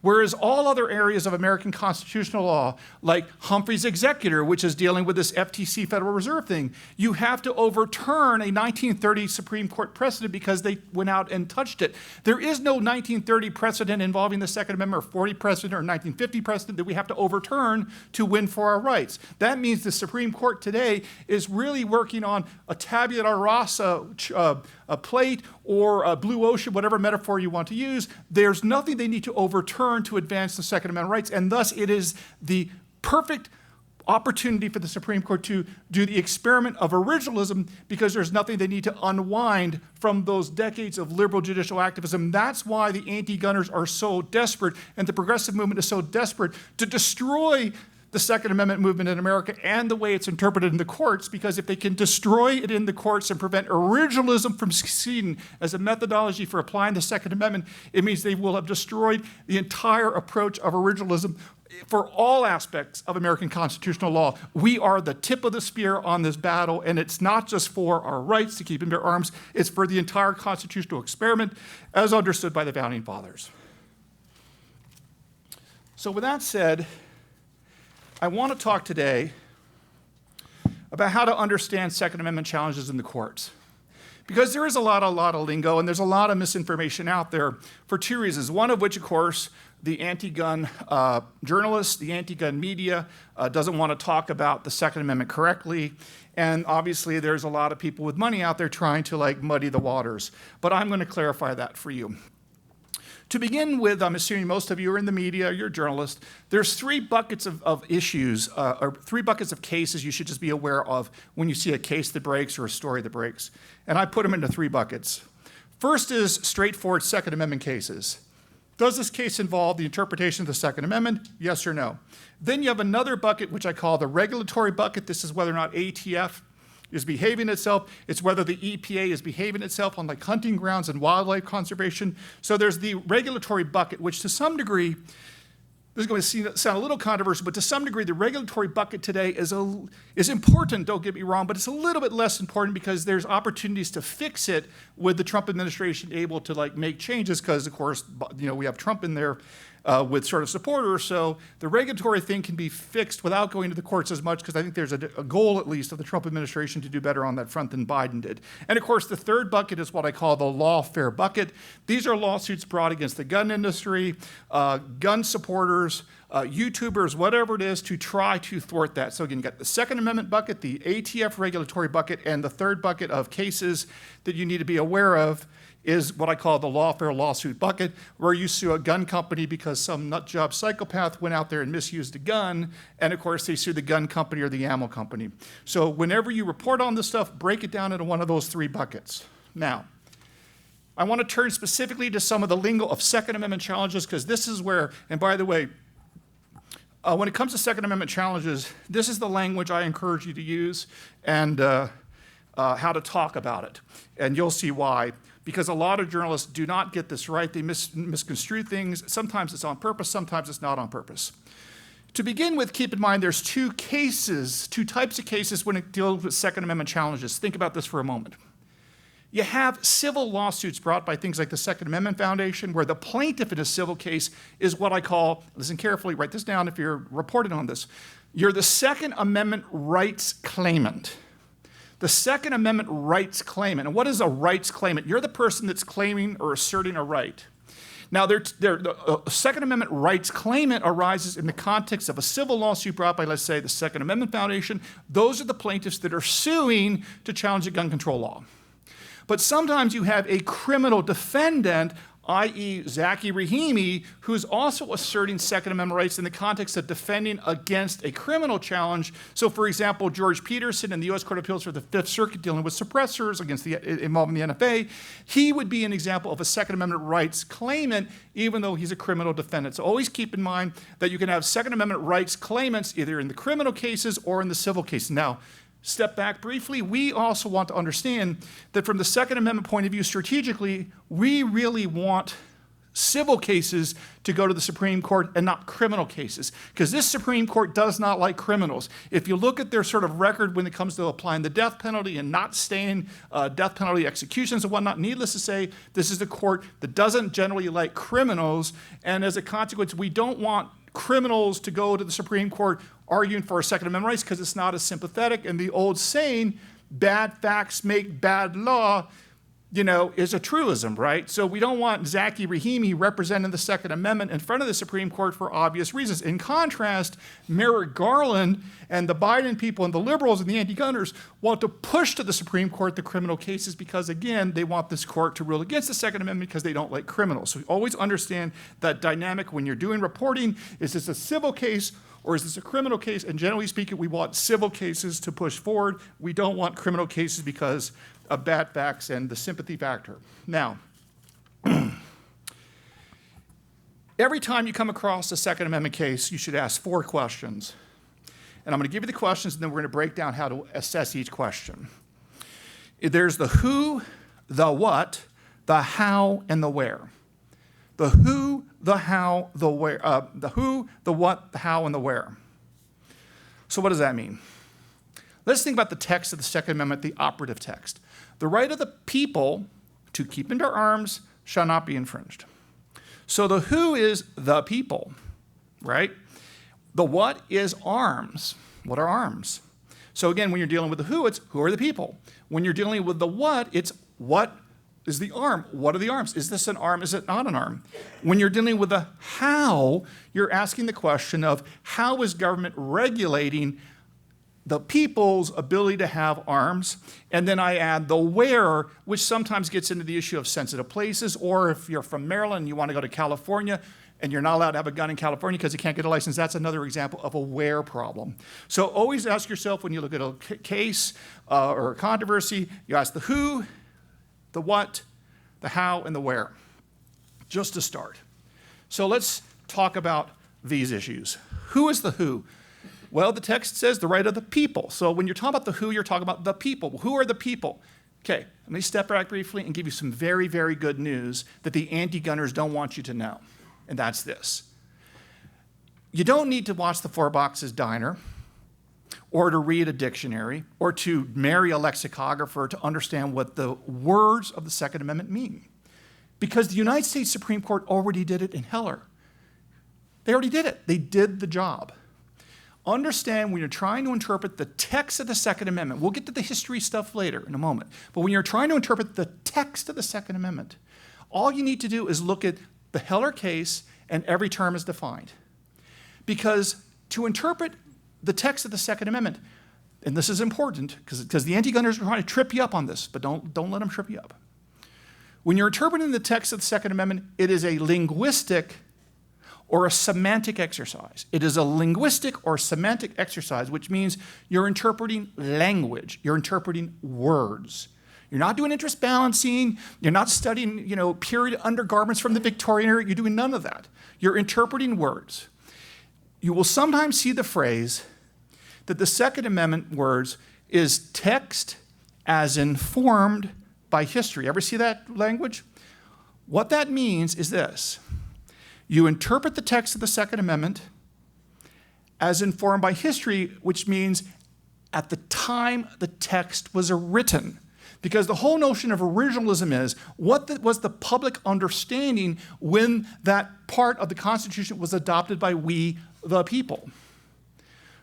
Speaker 5: Whereas all other areas of American constitutional law, like Humphrey's executor, which is dealing with this FTC Federal Reserve thing, you have to overturn a 1930 Supreme Court precedent because they went out and touched it. There is no 1930 precedent involving the Second Amendment or 40 precedent or 1950 precedent that we have to overturn to win for our rights. That means the Supreme Court today is really working on a tabula rasa, a plate or a blue ocean, whatever metaphor you want to use. There's nothing they need to overturn to advance the Second Amendment rights, and thus it is the perfect opportunity for the Supreme Court to do the experiment of originalism because there's nothing they need to unwind from those decades of liberal judicial activism. That's why the anti-gunners are so desperate and the progressive movement is so desperate to destroy the Second Amendment movement in America and the way it's interpreted in the courts, because if they can destroy it in the courts and prevent originalism from succeeding as a methodology for applying the Second Amendment, it means they will have destroyed the entire approach of originalism for all aspects of American constitutional law. We are the tip of the spear on this battle, and it's not just for our rights to keep and bear arms, it's for the entire constitutional experiment as understood by the Founding Fathers. So with that said, I want to talk today about how to understand Second Amendment challenges in the courts. Because there is a lot of lingo and there's a lot of misinformation out there for two reasons. One of which, of course, the anti-gun journalists, the anti-gun media doesn't want to talk about the Second Amendment correctly. And obviously there's a lot of people with money out there trying to muddy the waters. But I'm going to clarify that for you. To begin with, I'm assuming most of you are in the media, you're journalists. There's three buckets of issues, or three buckets of cases you should just be aware of when you see a case that breaks or a story that breaks. And I put them into three buckets. First is straightforward Second Amendment cases. Does this case involve the interpretation of the Second Amendment? Yes or no? Then you have another bucket, which I call the regulatory bucket. This is whether or not ATF is behaving itself. It's whether the EPA is behaving itself on hunting grounds and wildlife conservation. So there's the regulatory bucket, which to some degree, this is going to sound a little controversial, but to some degree, the regulatory bucket today is important, don't get me wrong, but it's a little bit less important because there's opportunities to fix it with the Trump administration able to make changes because, of course, we have Trump in there with sort of supporters, so the regulatory thing can be fixed without going to the courts as much, because I think there's a goal, at least, of the Trump administration to do better on that front than Biden did. And of course, the third bucket is what I call the lawfare bucket. These are lawsuits brought against the gun industry, gun supporters, YouTubers, whatever it is, to try to thwart that. So again, you got the Second Amendment bucket, the ATF regulatory bucket, and the third bucket of cases that you need to be aware of is what I call the lawfare lawsuit bucket, where you sue a gun company because some nutjob psychopath went out there and misused a gun, and of course they sue the gun company or the ammo company. So whenever you report on this stuff, break it down into one of those three buckets. Now, I want to turn specifically to some of the lingo of Second Amendment challenges, because this is where, and by the way, when it comes to Second Amendment challenges, this is the language I encourage you to use and how to talk about it. And you'll see why. Because a lot of journalists do not get this right. They misconstrue things. Sometimes it's on purpose, sometimes it's not on purpose. To begin with, keep in mind there's two types of cases when it deals with Second Amendment challenges. Think about this for a moment. You have civil lawsuits brought by things like the Second Amendment Foundation, where the plaintiff in a civil case is what I call, listen carefully, write this down if you're reporting on this, you're the Second Amendment rights claimant. The Second Amendment rights claimant. And what is a rights claimant? You're the person that's claiming or asserting a right. Now, the Second Amendment rights claimant arises in the context of a civil lawsuit brought by, let's say, the Second Amendment Foundation. Those are the plaintiffs that are suing to challenge the gun control law. But sometimes you have a criminal defendant, i.e. Zaki Rahimi, who's also asserting Second Amendment rights in the context of defending against a criminal challenge. So, for example, George Peterson in the U.S. Court of Appeals for the Fifth Circuit dealing with suppressors involving the NFA, he would be an example of a Second Amendment rights claimant, even though he's a criminal defendant. So always keep in mind that you can have Second Amendment rights claimants either in the criminal cases or in the civil cases. Now, step back briefly, we also want to understand that from the Second Amendment point of view, strategically, we really want civil cases to go to the Supreme Court and not criminal cases, because this Supreme Court does not like criminals. If you look at their sort of record when it comes to applying the death penalty and not staying death penalty executions and whatnot, needless to say, this is a court that doesn't generally like criminals, and as a consequence, we don't want criminals to go to the Supreme Court arguing for Second Amendment rights, because it's not as sympathetic. And the old saying, bad facts make bad law, is a truism, right? So we don't want Zaki Rahimi representing the Second Amendment in front of the Supreme Court for obvious reasons. In contrast, Merrick Garland and the Biden people and the liberals and the anti-gunners want to push to the Supreme Court the criminal cases because, again, they want this court to rule against the Second Amendment because they don't like criminals. So always understand that dynamic when you're doing reporting. Is this a civil case or is this a criminal case? And generally speaking, we want civil cases to push forward. We don't want criminal cases because of bad facts and the sympathy factor. Now, every time you come across a Second Amendment case, you should ask 4 questions. And I'm going to give you the questions, and then we're going to break down how to assess each question. There's the who, the what, the how, and the where. The who, the how, the where. The who, the what, the how, and the where. So what does that mean? Let's think about the text of the Second Amendment, the operative text. The right of the people to keep and bear arms shall not be infringed. So the who is the people, right? The what is arms. What are arms? So again, when you're dealing with the who, it's who are the people. When you're dealing with the what, it's what is the arm? What are the arms? Is this an arm? Is it not an arm? When you're dealing with the how, you're asking the question of how is government regulating the people's ability to have arms, and then I add the where, which sometimes gets into the issue of sensitive places, or if you're from Maryland and you want to go to California, and you're not allowed to have a gun in California because you can't get a license, that's another example of a where problem. So always ask yourself when you look at a case or a controversy, you ask the who, the what, the how, and the where, just to start. So let's talk about these issues. Who is the who? Well, the text says the right of the people. So when you're talking about the who, you're talking about the people. Who are the people? Okay, let me step back briefly and give you some very, very good news that the anti-gunners don't want you to know, and that's this. You don't need to watch the Four Boxes Diner or to read a dictionary or to marry a lexicographer to understand what the words of the Second Amendment mean, because the United States Supreme Court already did it in Heller. They already did it. They did the job. Understand when you're trying to interpret the text of the Second Amendment, we'll get to the history stuff later in a moment, but when you're trying to interpret the text of the Second Amendment, all you need to do is look at the Heller case and every term is defined. Because to interpret the text of the Second Amendment, and this is important because the anti-gunners are trying to trip you up on this, but don't let them trip you up. When you're interpreting the text of the Second Amendment, it is a linguistic or a semantic exercise. It is a linguistic or semantic exercise, which means you're interpreting language, you're interpreting words. You're not doing interest balancing, you're not studying, period undergarments from the Victorian era, you're doing none of that. You're interpreting words. You will sometimes see the phrase that the Second Amendment words is text as informed by history. Ever see that language? What that means is this. You interpret the text of the Second Amendment as informed by history, which means at the time the text was written. Because the whole notion of originalism is, what was the public understanding when that part of the Constitution was adopted by we, the people?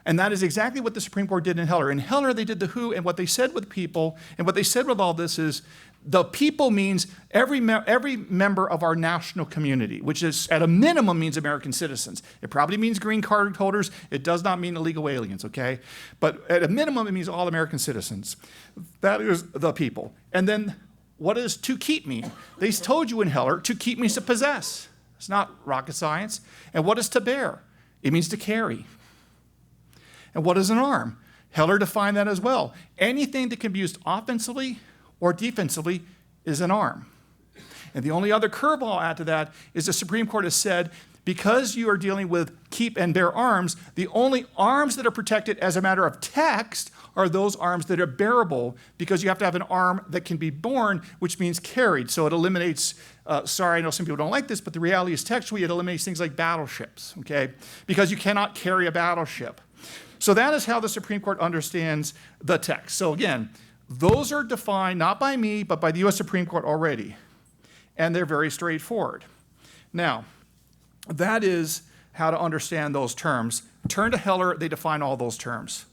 Speaker 5: And that is exactly what the Supreme Court did in Heller. In Heller, they did the who, and what they said with people, and what they said with all this is, the people means every member of our national community, which is at a minimum means American citizens. It probably means green card holders. It does not mean illegal aliens, okay? But at a minimum, it means all American citizens. That is the people. And then what does to keep mean? They told you in Heller, to keep means to possess. It's not rocket science. And what does to bear? It means to carry. And what is an arm? Heller defined that as well. Anything that can be used offensively or defensively is an arm. And the only other curve I'll add to that is the Supreme Court has said, because you are dealing with keep and bear arms, the only arms that are protected as a matter of text are those arms that are bearable, because you have to have an arm that can be borne, which means carried. So it eliminates, sorry, I know some people don't like this, but the reality is textually it eliminates things like battleships, okay? Because you cannot carry a battleship. So that is how the Supreme Court understands the text. So again, those are defined not by me, but by the US Supreme Court already. And they're very straightforward. Now, that is how to understand those terms. Turn to Heller, they define all those terms.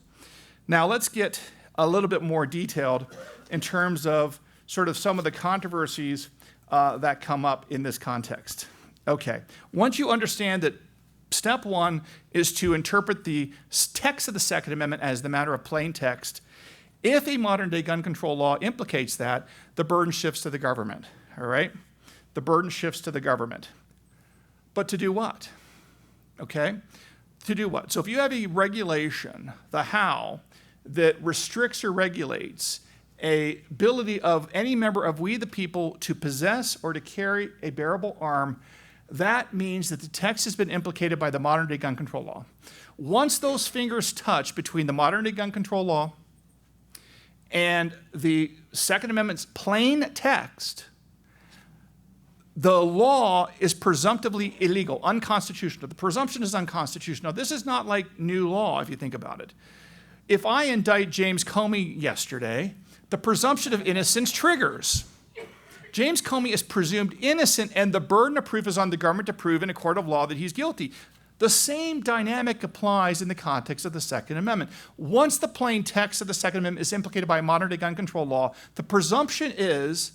Speaker 5: Now, let's get a little bit more detailed in terms of sort of some of the controversies that come up in this context. Okay, once you understand that step one is to interpret the text of the Second Amendment as the matter of plain text, if a modern-day gun control law implicates that, the burden shifts to the government, all right? The burden shifts to the government. But to do what? Okay? To do what? So if you have a regulation, the how, that restricts or regulates a ability of any member of we the people to possess or to carry a bearable arm, that means that the text has been implicated by the modern-day gun control law. Once those fingers touch between the modern-day gun control law and the Second Amendment's plain text, the law is presumptively illegal, unconstitutional. The presumption is unconstitutional. This is not like new law, if you think about it. If I indict James Comey yesterday, the presumption of innocence triggers. James Comey is presumed innocent, and the burden of proof is on the government to prove in a court of law that he's guilty. The same dynamic applies in the context of the Second Amendment. Once the plain text of the Second Amendment is implicated by a modern-day gun control law, the presumption is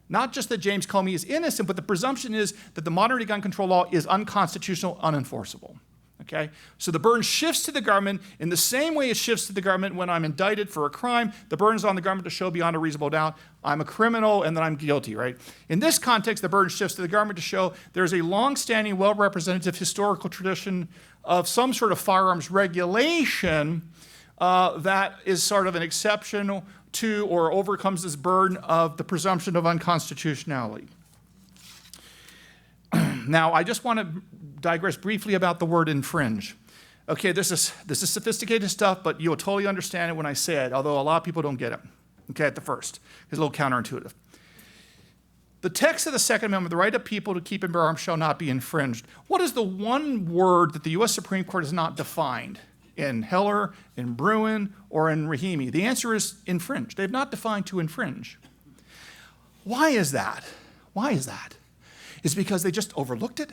Speaker 5: not just that James Comey is innocent, but the presumption is that the modern-day gun control law is unconstitutional, unenforceable. Okay? So the burden shifts to the government in the same way it shifts to the government when I'm indicted for a crime. The burden is on the government to show beyond a reasonable doubt I'm a criminal and that I'm guilty, right? In this context, the burden shifts to the government to show there's a long-standing, well-representative historical tradition of some sort of firearms regulation that is sort of an exception to or overcomes this burden of the presumption of unconstitutionality. Now, I just want to digress briefly about the word infringe. Okay, this is sophisticated stuff, but you'll totally understand it when I say it, although a lot of people don't get it, okay, at the first. It's a little counterintuitive. The text of the Second Amendment, the right of people to keep and bear arms shall not be infringed. What is the one word that the U.S. Supreme Court has not defined in Heller, in Bruin, or in Rahimi? The answer is infringe. They've not defined to infringe. Why is that? Why is that? Is it because they just overlooked it?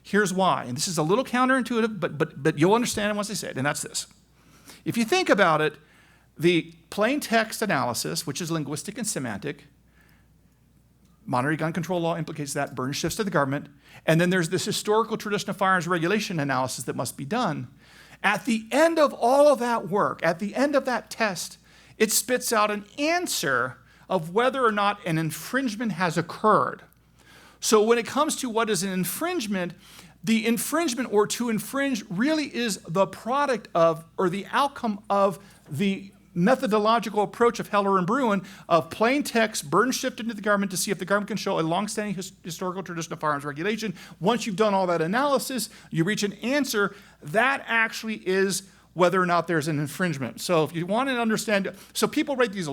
Speaker 5: Here's why. And this is a little counterintuitive, but you'll understand it once I say it, and that's this. If you think about it, the plain text analysis, which is linguistic and semantic, monetary gun control law implicates that, burden shifts to the government, and then there's this historical tradition of firearms regulation analysis that must be done. At the end of all of that work, at the end of that test, it spits out an answer of whether or not an infringement has occurred. So when it comes to what is an infringement, the infringement or to infringe really is the product of or the outcome of the methodological approach of Heller and Bruin of plain text, burden shifted to the government to see if the government can show a longstanding historical tradition of firearms regulation. Once you've done all that analysis, you reach an answer. That actually is whether or not there's an infringement. So if you want to understand, so people write these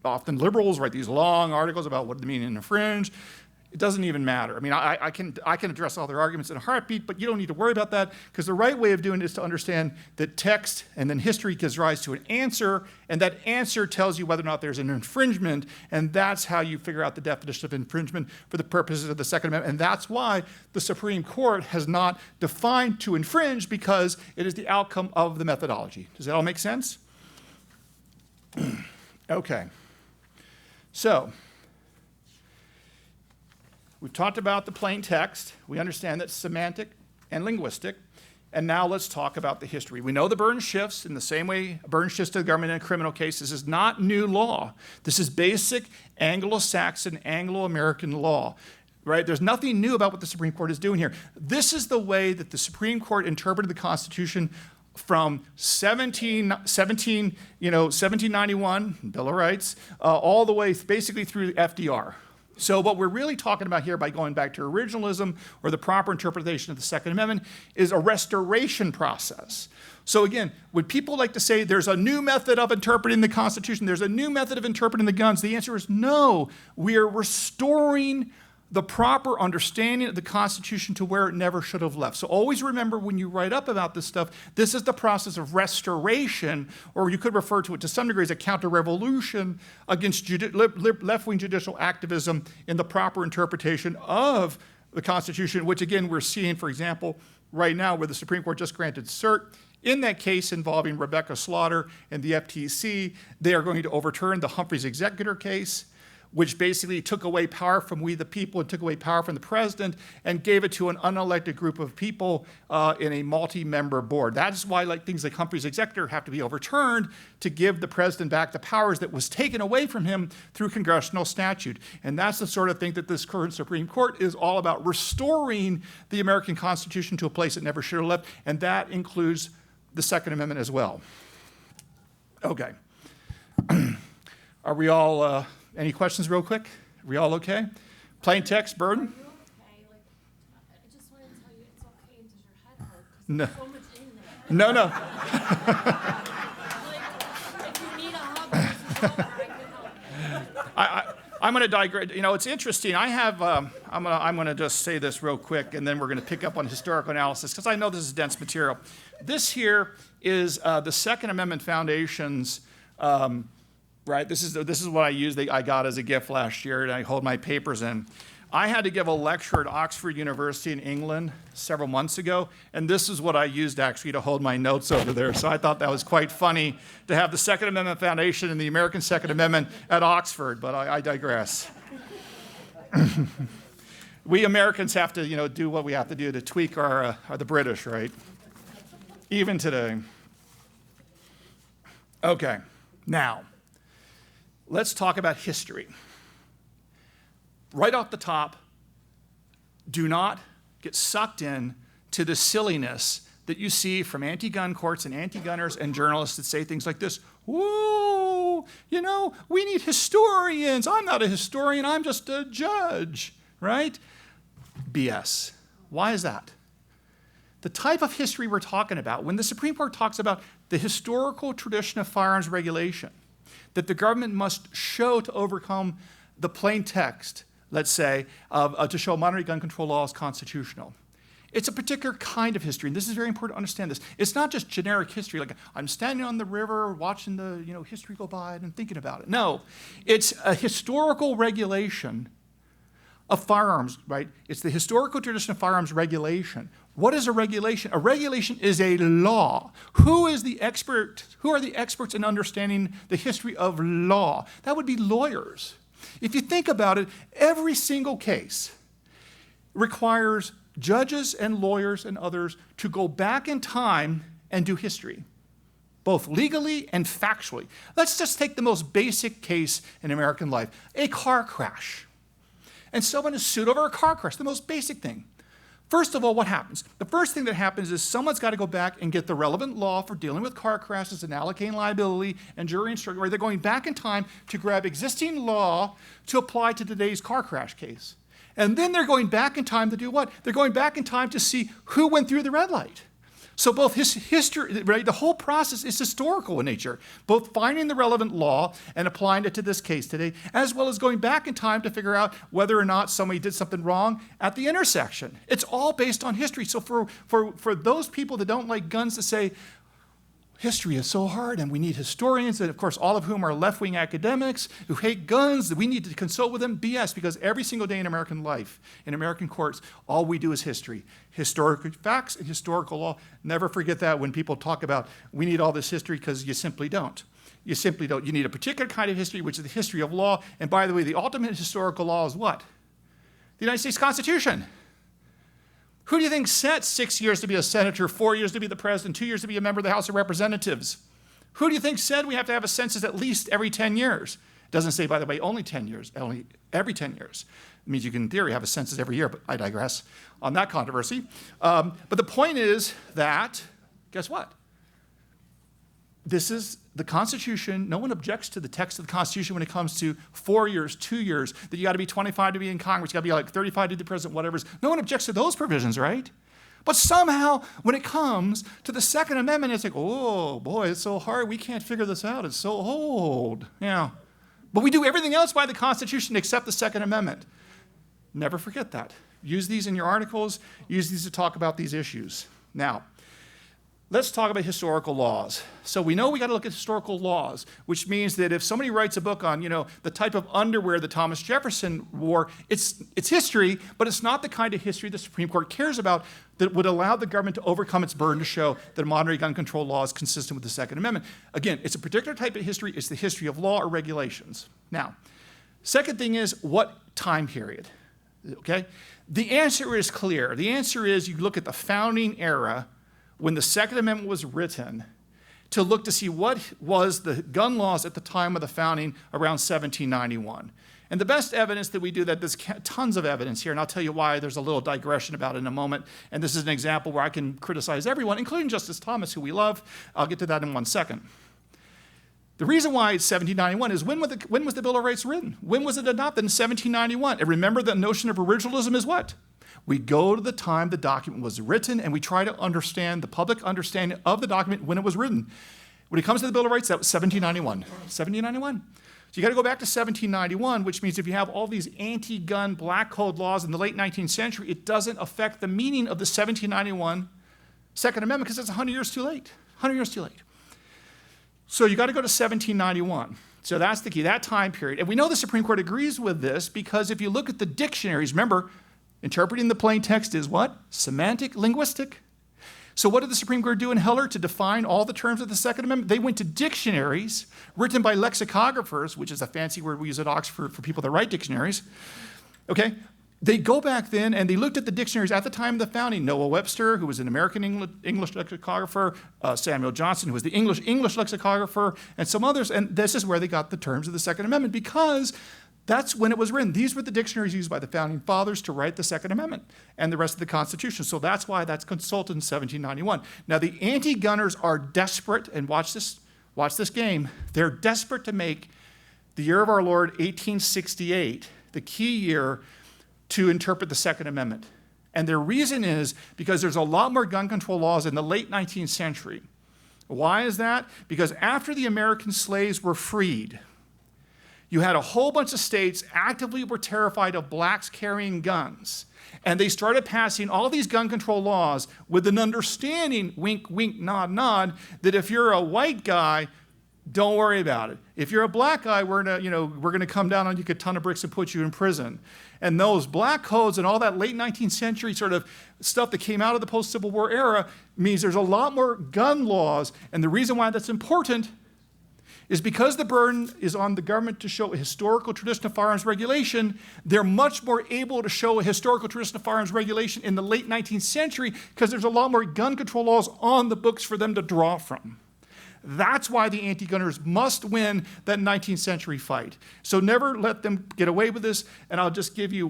Speaker 5: often liberals write these long articles about what they mean in infringe. It doesn't even matter. I mean, I can address all their arguments in a heartbeat, but you don't need to worry about that because the right way of doing it is to understand that text and then history gives rise to an answer, and that answer tells you whether or not there's an infringement, and that's how you figure out the definition of infringement for the purposes of the Second Amendment, and that's why the Supreme Court has not defined to infringe because it is the outcome of the methodology. Does that all make sense? Okay. So, we've talked about the plain text. We understand that's semantic and linguistic. And now let's talk about the history. We know the burden shifts in the same way a burden shifts to the government in a criminal case. This is not new law. This is basic Anglo-Saxon, Anglo-American law. Right? There's nothing new about what the Supreme Court is doing here. This is the way that the Supreme Court interpreted the Constitution from 1791, Bill of Rights, all the way basically through FDR. So what we're really talking about here by going back to originalism or the proper interpretation of the Second Amendment is a restoration process. So again, would people like to say there's a new method of interpreting the Constitution, there's a new method of interpreting the guns? The answer is no. We are restoring the proper understanding of the Constitution to where it never should have left. So always remember when you write up about this stuff, this is the process of restoration, or you could refer to it to some degree as a counter-revolution against left-wing judicial activism in the proper interpretation of the Constitution, which again we're seeing, for example, right now where the Supreme Court just granted cert. In that case involving Rebecca Slaughter and the FTC, they are going to overturn the Humphreys executor case, which basically took away power from we the people and took away power from the president and gave it to an unelected group of people in a multi-member board. That's why things like Humphrey's executor have to be overturned to give the president back the powers that was taken away from him through congressional statute. And that's the sort of thing that this current Supreme Court is all about, restoring the American Constitution to a place it never should have left, and that includes the Second Amendment as well. Okay. Are we all... any questions real quick? Are we all okay? Plain text, burden?
Speaker 6: Are you okay? Like, I just wanted to tell you it's okay until your head hurts.
Speaker 5: No.
Speaker 6: There's so much in there.
Speaker 5: No.
Speaker 6: Like, if you need a hug, this is over. I can help.
Speaker 5: I'm going to digress. You know, it's interesting. I have. I'm going to just say this real quick, and then we're going to pick up on historical analysis because I know this is dense material. This here is the Second Amendment Foundation's. Right, this is what I used. I got as a gift last year, and I hold my papers in. I had to give a lecture at Oxford University in England several months ago, and this is what I used actually to hold my notes over there. So I thought that was quite funny to have the Second Amendment Foundation and the American Second Amendment at Oxford, but I digress. We Americans have to, do what we have to do to tweak the British, right? Even today. Okay, now. Let's talk about history. Right off the top, do not get sucked in to the silliness that you see from anti-gun courts and anti-gunners and journalists that say things like this. Whoa, we need historians. I'm not a historian, I'm just a judge, right? BS. Why is that? The type of history we're talking about, when the Supreme Court talks about the historical tradition of firearms regulation, that the government must show to overcome the plain text, let's say, to show monetary gun control law is constitutional. It's a particular kind of history, and this is very important to understand this. It's not just generic history, like I'm standing on the river watching the history go by and thinking about it. No, it's a historical regulation of firearms, right? It's the historical tradition of firearms regulation. What is a regulation? A regulation is a law. Who is the expert? Who are the experts in understanding the history of law? That would be lawyers. If you think about it, every single case requires judges and lawyers and others to go back in time and do history, both legally and factually. Let's just take the most basic case in American life, a car crash. And someone is sued over a car crash, the most basic thing. First of all, what happens? The first thing that happens is someone's got to go back and get the relevant law for dealing with car crashes and allocating liability and jury instruction, where they're going back in time to grab existing law to apply to today's car crash case. And then they're going back in time to do what? They're going back in time to see who went through the red light. So both history, right, the whole process is historical in nature, both finding the relevant law and applying it to this case today, as well as going back in time to figure out whether or not somebody did something wrong at the intersection. It's all based on history. So for those people that don't like guns to say, history is so hard and we need historians, and of course all of whom are left-wing academics who hate guns, that we need to consult with them, BS, because every single day in American life, in American courts, all we do is history. Historical facts and historical law. Never forget that when people talk about we need all this history, because you simply don't. You simply don't. You need a particular kind of history, which is the history of law. And by the way, the ultimate historical law is what? The United States Constitution. Who do you think set 6 years to be a senator, 4 years to be the president, 2 years to be a member of the House of Representatives? Who do you think said we have to have a census at least every 10 years? It doesn't say, by the way, only 10 years, only every 10 years. It means you can, in theory, have a census every year, but I digress on that controversy. But the point is that, guess what? This is the Constitution. No one objects to the text of the Constitution when it comes to 4 years, 2 years, that you got to be 25 to be in Congress, you got to be like 35 to be the president, whatever. No one objects to those provisions, right? But somehow, when it comes to the Second Amendment, it's like, oh boy, it's so hard, we can't figure this out, it's so old. Yeah. But we do everything else by the Constitution except the Second Amendment. Never forget that. Use these in your articles, use these to talk about these issues. Now, let's talk about historical laws. So we know we got to look at historical laws, which means that if somebody writes a book on, the type of underwear that Thomas Jefferson wore, it's history, but it's not the kind of history the Supreme Court cares about that would allow the government to overcome its burden to show that a modern gun control law is consistent with the Second Amendment. Again, it's a particular type of history. It's the history of law or regulations. Now, second thing is, what time period? Okay? The answer is clear. The answer is you look at the founding era, when the Second Amendment was written, to look to see what was the gun laws at the time of the founding around 1791. And the best evidence that we do that, there's tons of evidence here, and I'll tell you why. There's a little digression about it in a moment. And this is an example where I can criticize everyone, including Justice Thomas, who we love. I'll get to that in 1 second. The reason why it's 1791 is when was the Bill of Rights written? When was it adopted? In 1791. And remember, the notion of originalism is what? We go to the time the document was written, and we try to understand the public understanding of the document when it was written. When it comes to the Bill of Rights, that was 1791. 1791. So you got to go back to 1791, which means if you have all these anti-gun black code laws in the late 19th century, it doesn't affect the meaning of the 1791 Second Amendment because it's 100 years too late. 100 years too late. So you got to go to 1791. So that's the key, that time period. And we know the Supreme Court agrees with this because if you look at the dictionaries, remember, interpreting the plain text is what? Semantic, linguistic. So what did the Supreme Court do in Heller to define all the terms of the Second Amendment? They went to dictionaries written by lexicographers, which is a fancy word we use at Oxford for people that write dictionaries. Okay? They go back then and they looked at the dictionaries at the time of the founding. Noah Webster, who was an American English lexicographer, Samuel Johnson, who was the English lexicographer, and some others. And this is where they got the terms of the Second Amendment because that's when it was written. These were the dictionaries used by the Founding Fathers to write the Second Amendment and the rest of the Constitution. So that's why that's consulted in 1791. Now, the anti-gunners are desperate, and watch this game. They're desperate to make the year of our Lord, 1868, the key year to interpret the Second Amendment. And their reason is because there's a lot more gun control laws in the late 19th century. Why is that? Because after the American slaves were freed, you had a whole bunch of states actively were terrified of blacks carrying guns. And they started passing all these gun control laws with an understanding, wink, wink, nod, nod, that if you're a white guy Don't worry about it. If you're a black guy, we're gonna come down on you, get a ton of bricks and put you in prison. And those black codes and all that late 19th century sort of stuff that came out of the post-Civil War era means there's a lot more gun laws. And the reason why that's important is because the burden is on the government to show a historical tradition of firearms regulation. They're much more able to show a historical tradition of firearms regulation in the late 19th century because there's a lot more gun control laws on the books for them to draw from. That's why the anti-gunners must win that 19th century fight. So never let them get away with this. And I'll just give you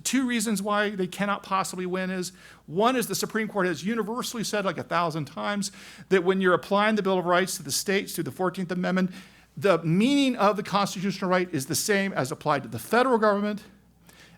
Speaker 5: two reasons why they cannot possibly win is, one is the Supreme Court has universally said like 1,000 times that when you're applying the Bill of Rights to the states through the 14th Amendment, the meaning of the constitutional right is the same as applied to the federal government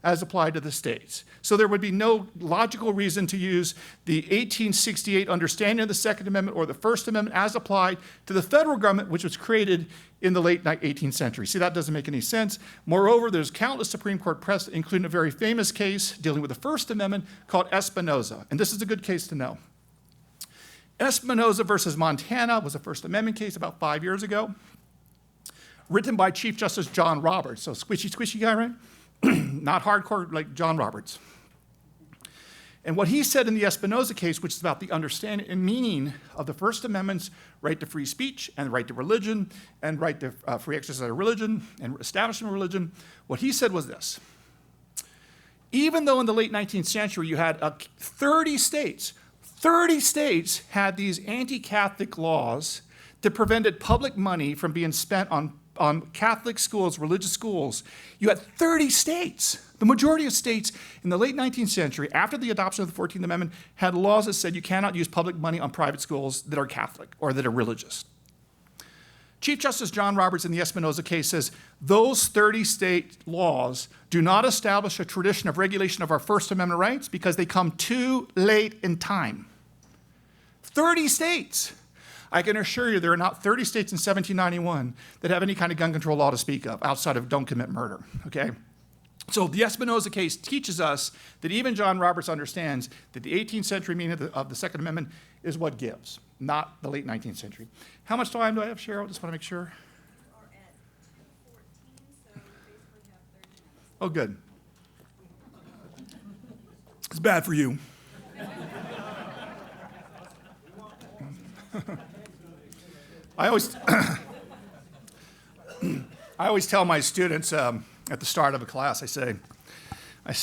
Speaker 5: as applied to the states. So there would be no logical reason to use the 1868 understanding of the Second Amendment or the First Amendment as applied to the federal government, which was created in the late 18th century. See, that doesn't make any sense. Moreover, there's countless Supreme Court precedent, including a very famous case dealing with the First Amendment called Espinoza. And this is a good case to know. Espinoza versus Montana was a First Amendment case about 5 years ago, written by Chief Justice John Roberts. So squishy guy, right? Not hardcore like John Roberts. And what he said in the Espinoza case, which is about the understanding and meaning of the First Amendment's right to free speech and right to religion and right to free exercise of religion and establishment of religion, what he said was this. Even though in the late 19th century you had 30 states had these anti-Catholic laws that prevented public money from being spent on Catholic schools, religious schools, you had 30 states. The majority of states in the late 19th century, after the adoption of the 14th Amendment, had laws that said you cannot use public money on private schools that are Catholic or that are religious. Chief Justice John Roberts in the Espinoza case says those 30 state laws do not establish a tradition of regulation of our First Amendment rights because they come too late in time. 30 states. I can assure you there are not 30 states in 1791 that have any kind of gun control law to speak of outside of don't commit murder, okay? So the Espinoza case teaches us that even John Roberts understands that the 18th century meaning of the Second Amendment is what gives, not the late 19th century. How much time do I have, Cheryl? Just want to make sure.
Speaker 4: We're at 2:14, so we basically have 30 minutes.
Speaker 5: Oh, good. It's bad for you. I always tell my students at the start of a class, I said,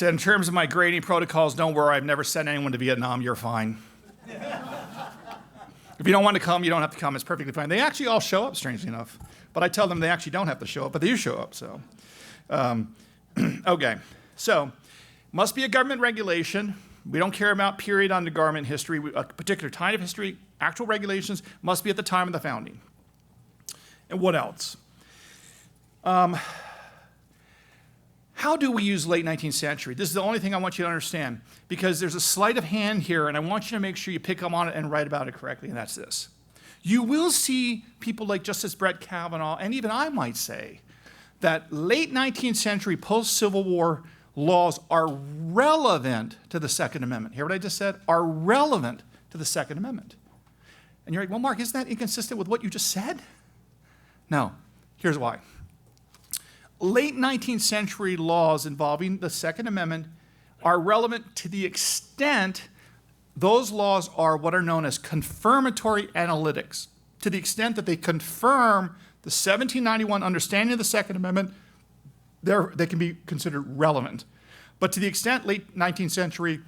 Speaker 5: in terms of my grading protocols, don't worry, I've never sent anyone to Vietnam, you're fine. If you don't want to come, you don't have to come, it's perfectly fine. They actually all show up, strangely enough. But I tell them they actually don't have to show up, but they do show up, so. Okay, so, must be a government regulation. We don't care about period on the government history, a particular time of history, actual regulations must be at the time of the founding. And what else? How do we use late 19th century? This is the only thing I want you to understand because there's a sleight of hand here and I want you to make sure you pick up on it and write about it correctly, and that's this. You will see people like Justice Brett Kavanaugh, and even I might say, that late 19th century post-Civil War laws are relevant to the Second Amendment. Hear what I just said? Are relevant to the Second Amendment. And you're like, well, Mark, isn't that inconsistent with what you just said? No, here's why. Late 19th century laws involving the Second Amendment are relevant to the extent those laws are what are known as confirmatory analytics, to the extent that they confirm the 1791 understanding of the Second Amendment, they can be considered relevant. But to the extent late 19th century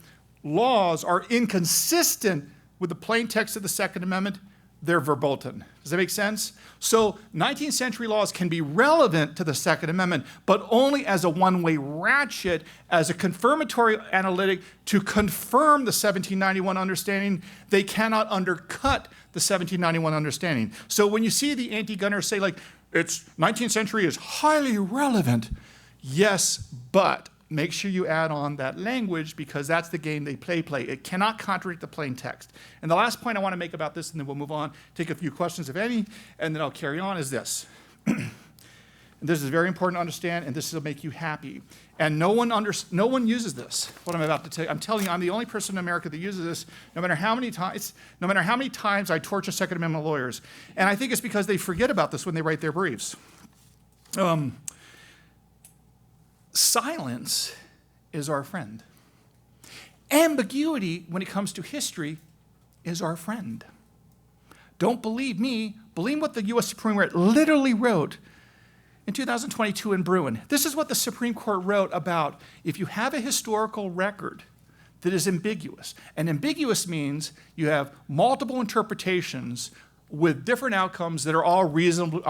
Speaker 5: laws are inconsistent with the plain text of the Second Amendment, they're verboten. Does that make sense? So 19th century laws can be relevant to the Second Amendment, but only as a one-way ratchet, as a confirmatory analytic to confirm the 1791 understanding. They cannot undercut the 1791 understanding. So when you see the anti-gunners say, like, it's 19th century is highly relevant, yes, but make sure you add on that language because that's the game they play. It cannot contradict the plain text. And the last point I want to make about this, and then we'll move on, take a few questions, if any, and then I'll carry on, is this. And this is very important to understand, and this will make you happy. And no one uses this, what I'm about to tell you. I'm telling you, I'm the only person in America that uses this, no matter how many times I torture Second Amendment lawyers. And I think it's because they forget about this when they write their briefs. Silence is our friend. Ambiguity, when it comes to history, is our friend. Don't believe me. Believe what the U.S. Supreme Court literally wrote in 2022 in Bruin. This is what the Supreme Court wrote about if you have a historical record that is ambiguous. And ambiguous means you have multiple interpretations with different outcomes that are all reasonable,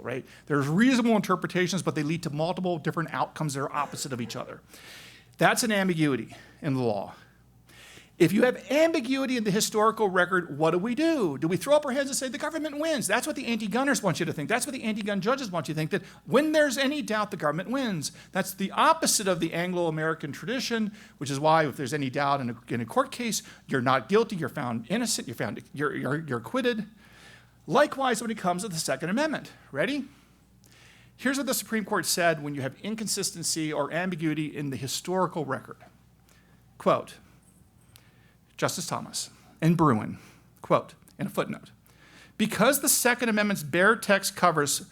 Speaker 5: right? There's reasonable interpretations, but they lead to multiple different outcomes that are opposite of each other. That's an ambiguity in the law. If you have ambiguity in the historical record, what do? Do we throw up our hands and say the government wins? That's what the anti-gunners want you to think. That's what the anti-gun judges want you to think, that when there's any doubt, the government wins. That's the opposite of the Anglo-American tradition, which is why if there's any doubt in a court case, you're not guilty, you're found innocent, you're acquitted. Likewise, when it comes to the Second Amendment. Ready? Here's what the Supreme Court said when you have inconsistency or ambiguity in the historical record. Quote, Justice Thomas in Bruin, quote, in a footnote, because the Second Amendment's bare text covers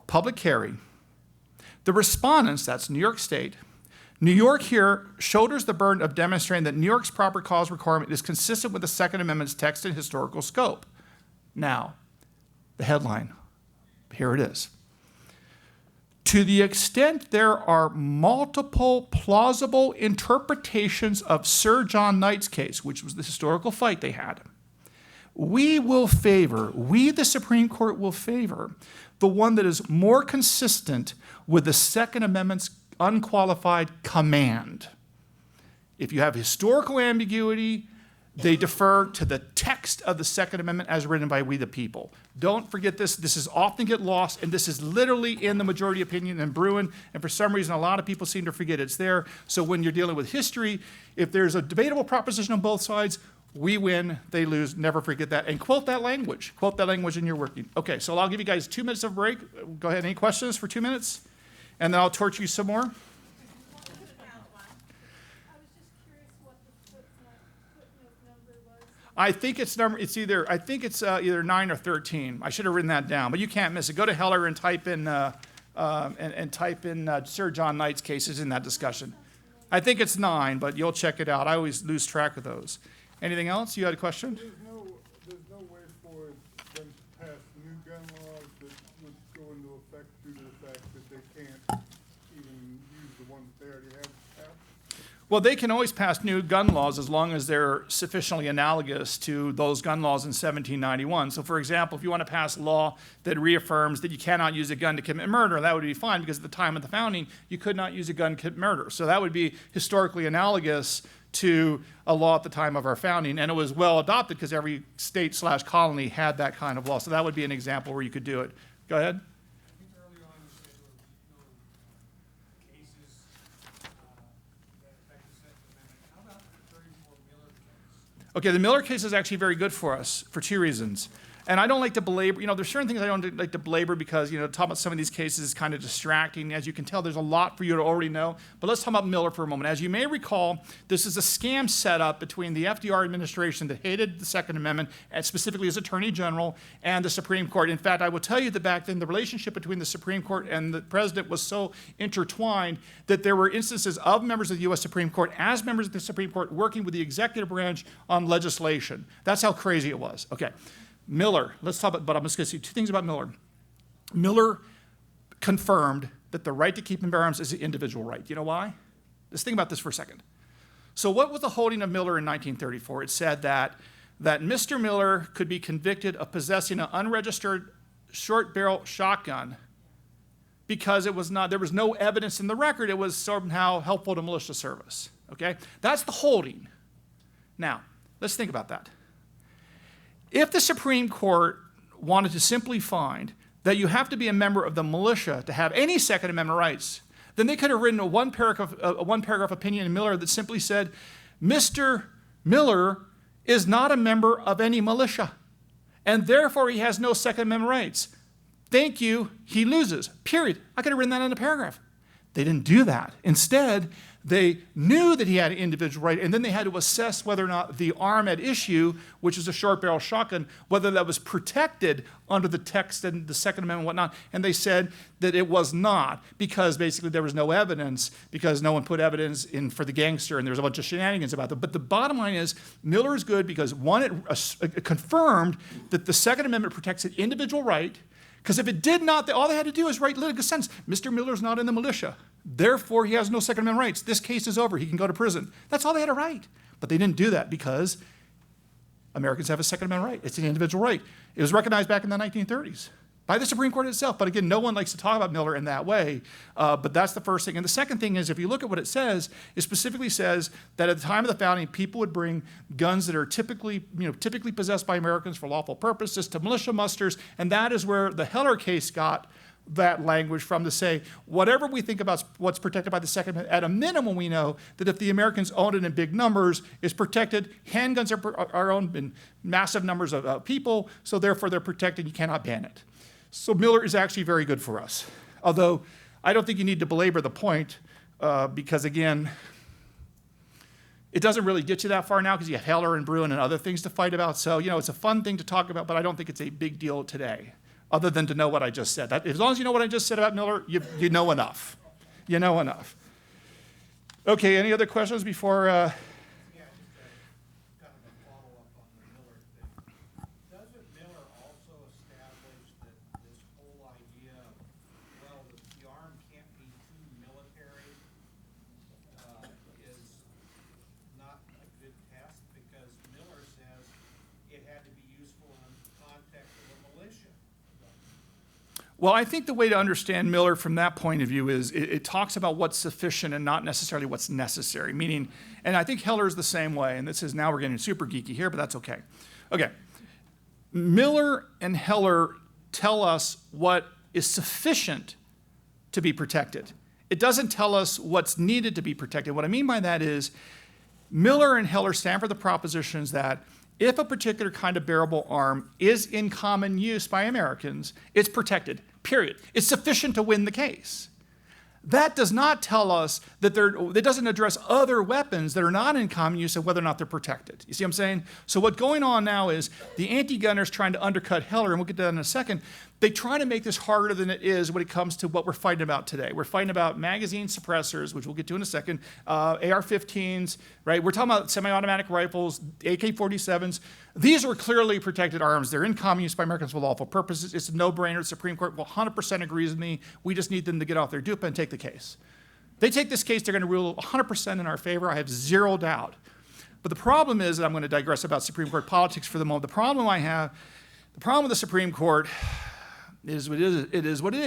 Speaker 5: public carry, the respondents, that's New York State, New York here shoulders the burden of demonstrating that New York's proper cause requirement is consistent with the Second Amendment's text and historical scope. Now, the headline, here it is. To the extent there are multiple plausible interpretations of Sir John Knight's case, which was the historical fight they had, we, the Supreme Court, will favor the one that is more consistent with the Second Amendment's unqualified command. If you have historical ambiguity, they defer to the text of the Second Amendment as written by we the people. Don't forget this. This is often get lost, and this is literally in the majority opinion in Bruin, and for some reason, a lot of people seem to forget it's there. So when you're dealing with history, if there's a debatable proposition on both sides, we win, they lose. Never forget that. And quote that language. Quote that language in your working. Okay, so I'll give you guys 2 minutes of break. Go ahead. Any questions for 2 minutes? And then I'll torture you some more. I think it's either 9 or 13. I should have written that down, but you can't miss it. Go to Heller and type in Sir John Knight's cases in that discussion. I think it's 9, but you'll check it out. I always lose track of those. Anything else? You had a question?
Speaker 7: There's no way for them to pass new gun laws that would go into effect due to the fact that they can't even use the ones they already have passed?
Speaker 5: Well, they can always pass new gun laws as long as they're sufficiently analogous to those gun laws in 1791. So, for example, if you want to pass a law that reaffirms that you cannot use a gun to commit murder, that would be fine because at the time of the founding, you could not use a gun to commit murder. So that would be historically analogous to a law at the time of our founding, and it was well adopted because every state/colony had that kind of law. So that would be an example where you could do it. Go ahead.
Speaker 3: I think earlier on you said there were no cases that affect the Second Amendment. How about the 34 Miller case?
Speaker 5: Okay, the Miller case is actually very good for us for 2 reasons. And I don't like to belabor, there's certain things I don't like to belabor because, talk about some of these cases is kind of distracting. As you can tell, there's a lot for you to already know. But let's talk about Miller for a moment. As you may recall, this is a scam set up between the FDR administration that hated the Second Amendment, and specifically as Attorney General, and the Supreme Court. In fact, I will tell you that back then, the relationship between the Supreme Court and the president was so intertwined that there were instances of members of the U.S. Supreme Court as members of the Supreme Court working with the executive branch on legislation. That's how crazy it was. Okay. Miller, let's talk about, but I'm just going to say 2 things about Miller. Miller confirmed that the right to keep and bear arms is an individual right. You know why? Let's think about this for a second. So what was the holding of Miller in 1934? It said that Mr. Miller could be convicted of possessing an unregistered short barrel shotgun because there was no evidence in the record it was somehow helpful to militia service. Okay? That's the holding. Now, let's think about that. If the Supreme Court wanted to simply find that you have to be a member of the militia to have any Second Amendment rights, then they could have written a one paragraph opinion in Miller that simply said, Mr. Miller is not a member of any militia, and therefore he has no Second Amendment rights. Thank you, he loses, period. I could have written that in a paragraph. They didn't do that. Instead, they knew that he had an individual right, and then they had to assess whether or not the arm at issue, which is a short barrel shotgun, whether that was protected under the text and the Second Amendment and whatnot. And they said that it was not, because basically there was no evidence, because no one put evidence in for the gangster, and there was a bunch of shenanigans about that. But the bottom line is, Miller is good because, one, it confirmed that the Second Amendment protects an individual right, because if it did not, all they had to do is write litigant sentence. Mr. Miller's not in the militia. Therefore, he has no Second Amendment rights. This case is over. He can go to prison. That's all they had to write. But they didn't do that because Americans have a Second Amendment right. It's an individual right. It was recognized back in the 1930s by the Supreme Court itself. But again, no one likes to talk about Miller in that way. But that's the first thing. And the second thing is, if you look at what it specifically says that at the time of the founding, people would bring guns that are typically possessed by Americans for lawful purposes to militia musters. And that is where the Heller case got that language from, to say, whatever we think about what's protected by the Second Amendment, at a minimum we know that if the Americans owned it in big numbers, it's protected. Handguns are owned in massive numbers of people, so therefore they're protected. You cannot ban it. So Miller is actually very good for us. Although I don't think you need to belabor the point because, again, it doesn't really get you that far now because you have Heller and Bruin and other things to fight about. So, it's a fun thing to talk about, but I don't think it's a big deal today, other than to know what I just said. As long as you know what I just said about Miller, you know enough. You know enough. Okay, any other questions before?
Speaker 3: Yeah, just kind of a follow-up on the Miller thing. Doesn't Miller also establish that this whole idea of, well, the arm can't be too military is not a good test? Because Miller says it had to be useful in the context of a militia.
Speaker 5: Well, I think the way to understand Miller from that point of view is it talks about what's sufficient and not necessarily what's necessary. Meaning, and I think Heller is the same way, and this is, now we're getting super geeky here, but that's okay. Okay, Miller and Heller tell us what is sufficient to be protected. It doesn't tell us what's needed to be protected. What I mean by that is Miller and Heller stand for the propositions that if a particular kind of bearable arm is in common use by Americans, it's protected, period. It's sufficient to win the case. That does not tell us that it doesn't address other weapons that are not in common use and whether or not they're protected. You see what I'm saying? So what's going on now is the anti-gunners trying to undercut Heller, and we'll get to that in a second. They try to make this harder than it is when it comes to what we're fighting about today. We're fighting about magazine suppressors, which we'll get to in a second, AR-15s, right? We're talking about semi-automatic rifles, AK-47s. These are clearly protected arms. They're in common use by Americans for lawful purposes. It's a no-brainer. The Supreme Court will 100% agrees with me. We just need them to get off their dupe and take the case. They take this case, they're going to rule 100% in our favor. I have zero doubt. But the problem is, and I'm going to digress about Supreme Court politics for the moment. The problem with the Supreme Court is what it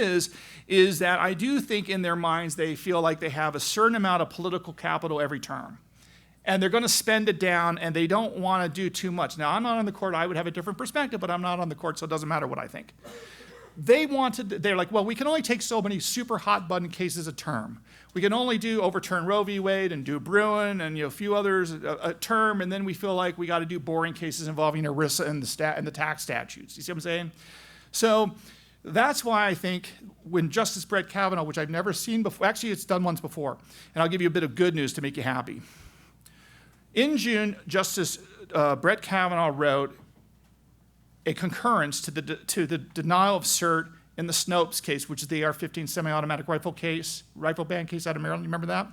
Speaker 5: is that I do think in their minds they feel like they have a certain amount of political capital every term. And they're going to spend it down, and they don't want to do too much. Now, I'm not on the court. I would have a different perspective, but I'm not on the court, so it doesn't matter what I think. They're like, well, we can only take so many super hot button cases a term. We can only overturn Roe v. Wade and do Bruin and a few others a term, and then we feel like we got to do boring cases involving ERISA and the tax statutes. You see what I'm saying? So that's why I think when Justice Brett Kavanaugh, which I've never seen before, actually it's done once before, and I'll give you a bit of good news to make you happy. In June, Justice Brett Kavanaugh wrote a concurrence to the denial of cert in the Snopes case, which is the AR-15 semi-automatic rifle ban case out of Maryland. You remember that?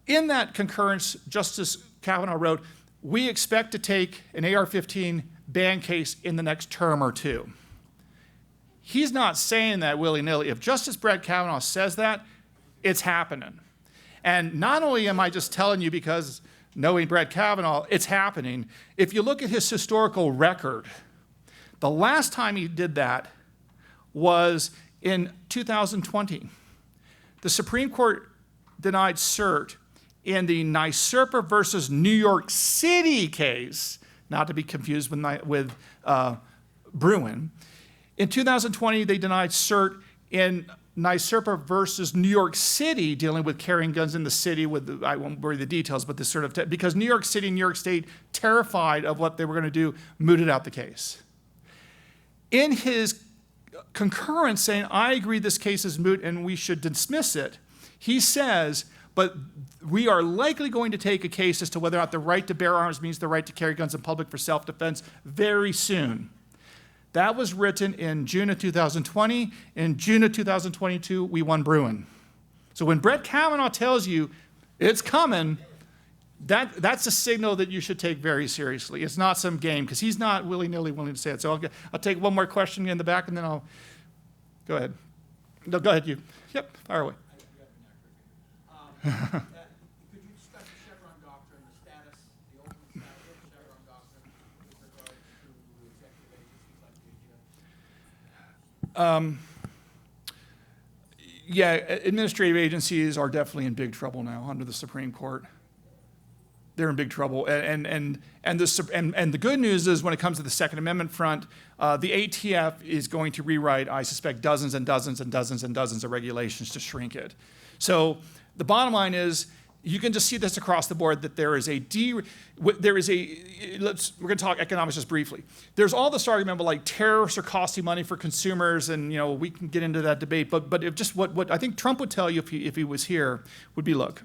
Speaker 5: In that concurrence, Justice Kavanaugh wrote, "We expect to take an AR-15 ban case in the next term or two." He's not saying that willy-nilly. If Justice Brett Kavanaugh says that, it's happening. And not only am I just telling you because knowing Brett Kavanaugh, it's happening. If you look at his historical record, the last time he did that was in 2020. The Supreme Court denied cert in the NYSERPA versus New York City case, not to be confused with Bruin. In 2020, they denied cert in NYSERPA versus New York City, dealing with carrying guns in the city I won't worry the details, but this sort of, because New York City and New York State, terrified of what they were going to do, mooted out the case. In his concurrence saying, I agree this case is moot and we should dismiss it, he says, but we are likely going to take a case as to whether or not the right to bear arms means the right to carry guns in public for self-defense very soon. That was written in June of 2020. In June of 2022, we won Bruin. So when Brett Kavanaugh tells you it's coming, that's a signal that you should take very seriously. It's not some game, because he's not willy-nilly willing to say it. So I'll take one more question in the back, and then I'll go ahead. No, go ahead, you. Yep, fire away.
Speaker 3: Could you discuss the Chevron doctrine, the status, the ultimate status of the Chevron doctrine with regard to executive agencies like the ATF?
Speaker 5: Yeah, administrative agencies are definitely in big trouble now under the Supreme Court. They're in big trouble, and the good news is when it comes to the Second Amendment front, the ATF is going to rewrite, I suspect, dozens and dozens and dozens and dozens of regulations to shrink it. So the bottom line is, you can just see this across the board that we're going to talk economics just briefly. There's all this argument about like tariffs are costing money for consumers, and we can get into that debate. But if just what I think Trump would tell you if he was here would be, look,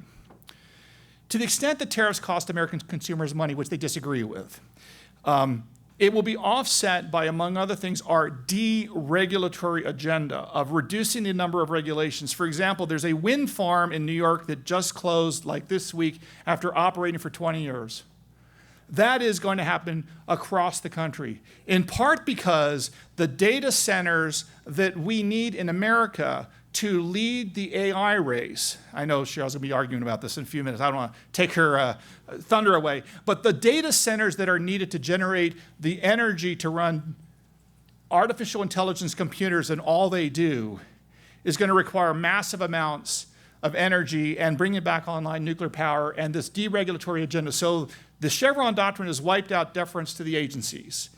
Speaker 5: to the extent that tariffs cost American consumers money, which they disagree with, it will be offset by, among other things, our deregulatory agenda of reducing the number of regulations. For example, there's a wind farm in New York that just closed like this week after operating for 20 years. That is going to happen across the country, in part because the data centers that we need in America to lead the AI race. I know Cheryl's going to be arguing about this in a few minutes. I don't want to take her thunder away. But the data centers that are needed to generate the energy to run artificial intelligence computers and all they do is going to require massive amounts of energy and bringing back online nuclear power and this deregulatory agenda. So the Chevron doctrine has wiped out deference to the agencies,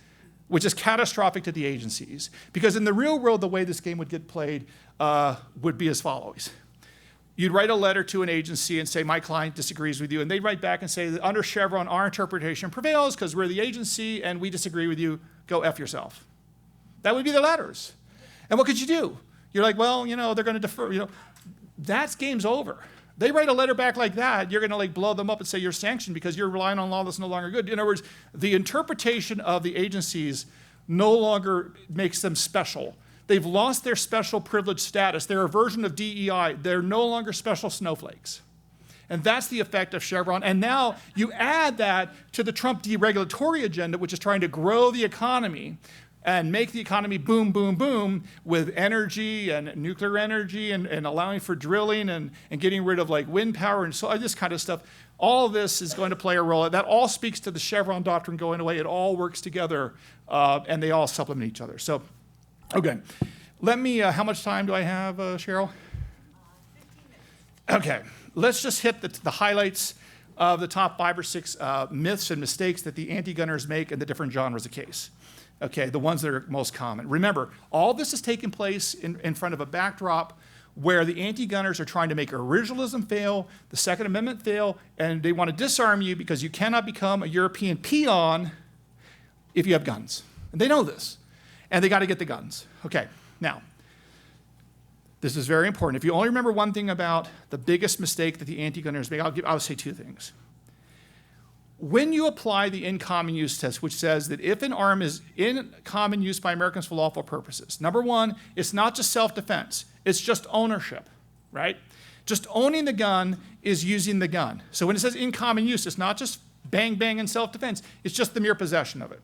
Speaker 5: which is catastrophic to the agencies. Because in the real world, the way this game would get played would be as follows. You'd write a letter to an agency and say, my client disagrees with you. And they'd write back and say, that under Chevron, our interpretation prevails because we're the agency and we disagree with you. Go F yourself. That would be the letters. And what could you do? You're like, well, they're going to defer. That's game's over. They write a letter back like that, you're going to like blow them up and say you're sanctioned because you're relying on law that's no longer good. In other words, the interpretation of the agencies no longer makes them special. They've lost their special privileged status. They're a version of DEI. They're no longer special snowflakes. And that's the effect of Chevron. And now you add that to the Trump deregulatory agenda, which is trying to grow the economy and make the economy boom, boom, boom with energy and nuclear energy and allowing for drilling and getting rid of like wind power and so this kind of stuff. All of this is going to play a role. That all speaks to the Chevron doctrine going away. It all works together and they all supplement each other. So, okay. Let me, how much time do I have, Cheryl? 15 minutes. Okay. Let's just hit the highlights of the top 5 or 6 myths and mistakes that the anti-gunners make in the different genres of case. Okay, the ones that are most common. Remember, all this is taking place in front of a backdrop where the anti-gunners are trying to make originalism fail, the Second Amendment fail, and they want to disarm you because you cannot become a European peon if you have guns. And they know this. And they got to get the guns. Okay, now, this is very important. If you only remember one thing about the biggest mistake that the anti-gunners make, I'll say 2 things. When you apply the in common use test, which says that if an arm is in common use by Americans for lawful purposes, number 1, it's not just self-defense, it's just ownership, right? Just owning the gun is using the gun. So when it says in common use, it's not just bang, bang and self-defense, it's just the mere possession of it.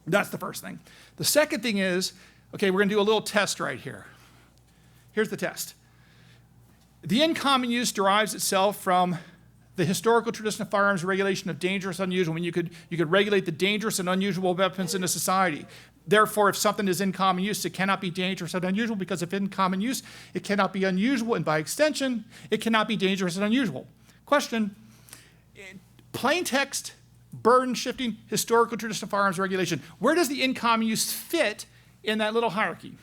Speaker 5: That's the first thing. The second thing is, okay, we're gonna do a little test right here. Here's the test. The in common use derives itself from the historical tradition of firearms regulation of dangerous, unusual. I mean, you could regulate the dangerous and unusual weapons in a society. Therefore, if something is in common use, it cannot be dangerous and unusual, because if in common use, it cannot be unusual, and by extension, it cannot be dangerous and unusual. Question, plain text, burden shifting, historical tradition of firearms regulation. Where does the in common use fit in that little hierarchy?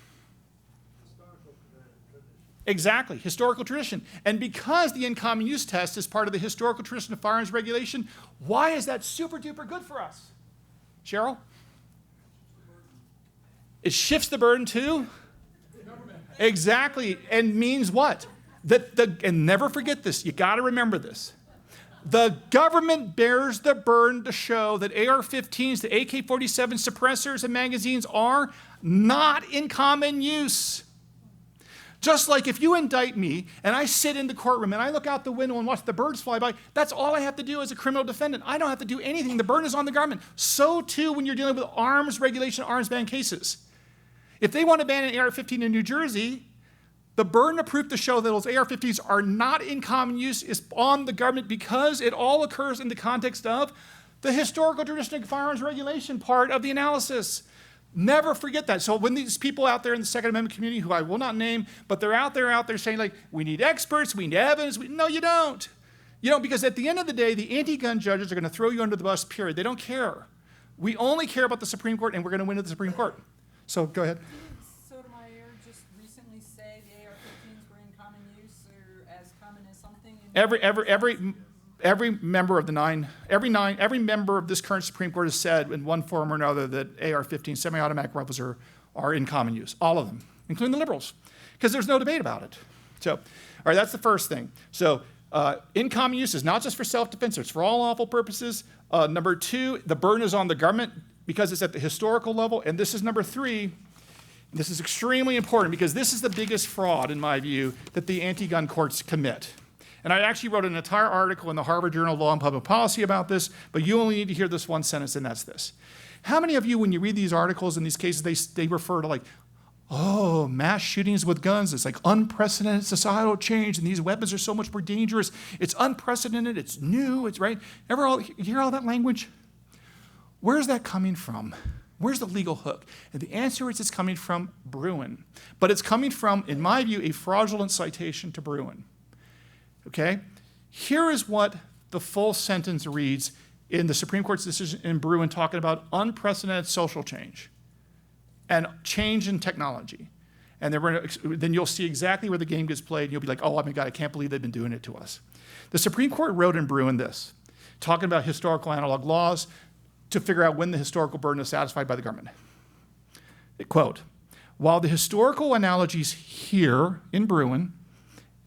Speaker 5: Exactly, historical tradition. And because the in common use test is part of the historical tradition of firearms regulation, why is that super duper good for us? Cheryl? It shifts the burden to Exactly, and means what? And never forget this, you gotta remember this. The government bears the burden to show that AR-15s, the AK-47 suppressors and magazines are not in common use. Just like if you indict me and I sit in the courtroom and I look out the window and watch the birds fly by, that's all I have to do as a criminal defendant. I don't have to do anything. The burden is on the government. So too when you're dealing with arms regulation, arms ban cases. If they want to ban an AR-15 in New Jersey, the burden of proof to show that those AR-15s are not in common use is on the government because it all occurs in the context of the historical tradition of firearms regulation part of the analysis. Never forget that. So when these people out there in the Second Amendment community, who I will not name, but they're out there saying like, we need experts, we need evidence. No, you don't. You don't, because at the end of the day, the anti-gun judges are going to throw you under the bus, period. They don't care. We only care about the Supreme Court, and we're going to win at the Supreme Court. So go ahead.
Speaker 4: Didn't Sotomayor just recently say the AR-15s were in common use or as common as something?
Speaker 5: Every member of every member of this current Supreme Court has said in one form or another that AR-15 semi-automatic rifles are in common use. All of them, including the liberals, because there's no debate about it. So, all right, that's the first thing. So, in common use is not just for self-defense, it's for all lawful purposes. Number two, the burden is on the government because it's at the historical level. And this is number three. This is extremely important because this is the biggest fraud, in my view, that the anti-gun courts commit. And I actually wrote an entire article in the Harvard Journal of Law and Public Policy about this, but you only need to hear this one sentence, and that's this. How many of you, when you read these articles in these cases, they refer to like, oh, mass shootings with guns, it's like unprecedented societal change, and these weapons are so much more dangerous. It's unprecedented, it's new, it's right. You hear all that language? Where's that coming from? Where's the legal hook? And the answer is it's coming from Bruin. But it's coming from, in my view, a fraudulent citation to Bruin. Okay? Here is what the full sentence reads in the Supreme Court's decision in Bruin talking about unprecedented social change and change in technology. And then you'll see exactly where the game gets played, and you'll be like, oh my God, I can't believe they've been doing it to us. The Supreme Court wrote in Bruin this, talking about historical analog laws to figure out when the historical burden is satisfied by the government. Quote, while the historical analogies here in Bruin,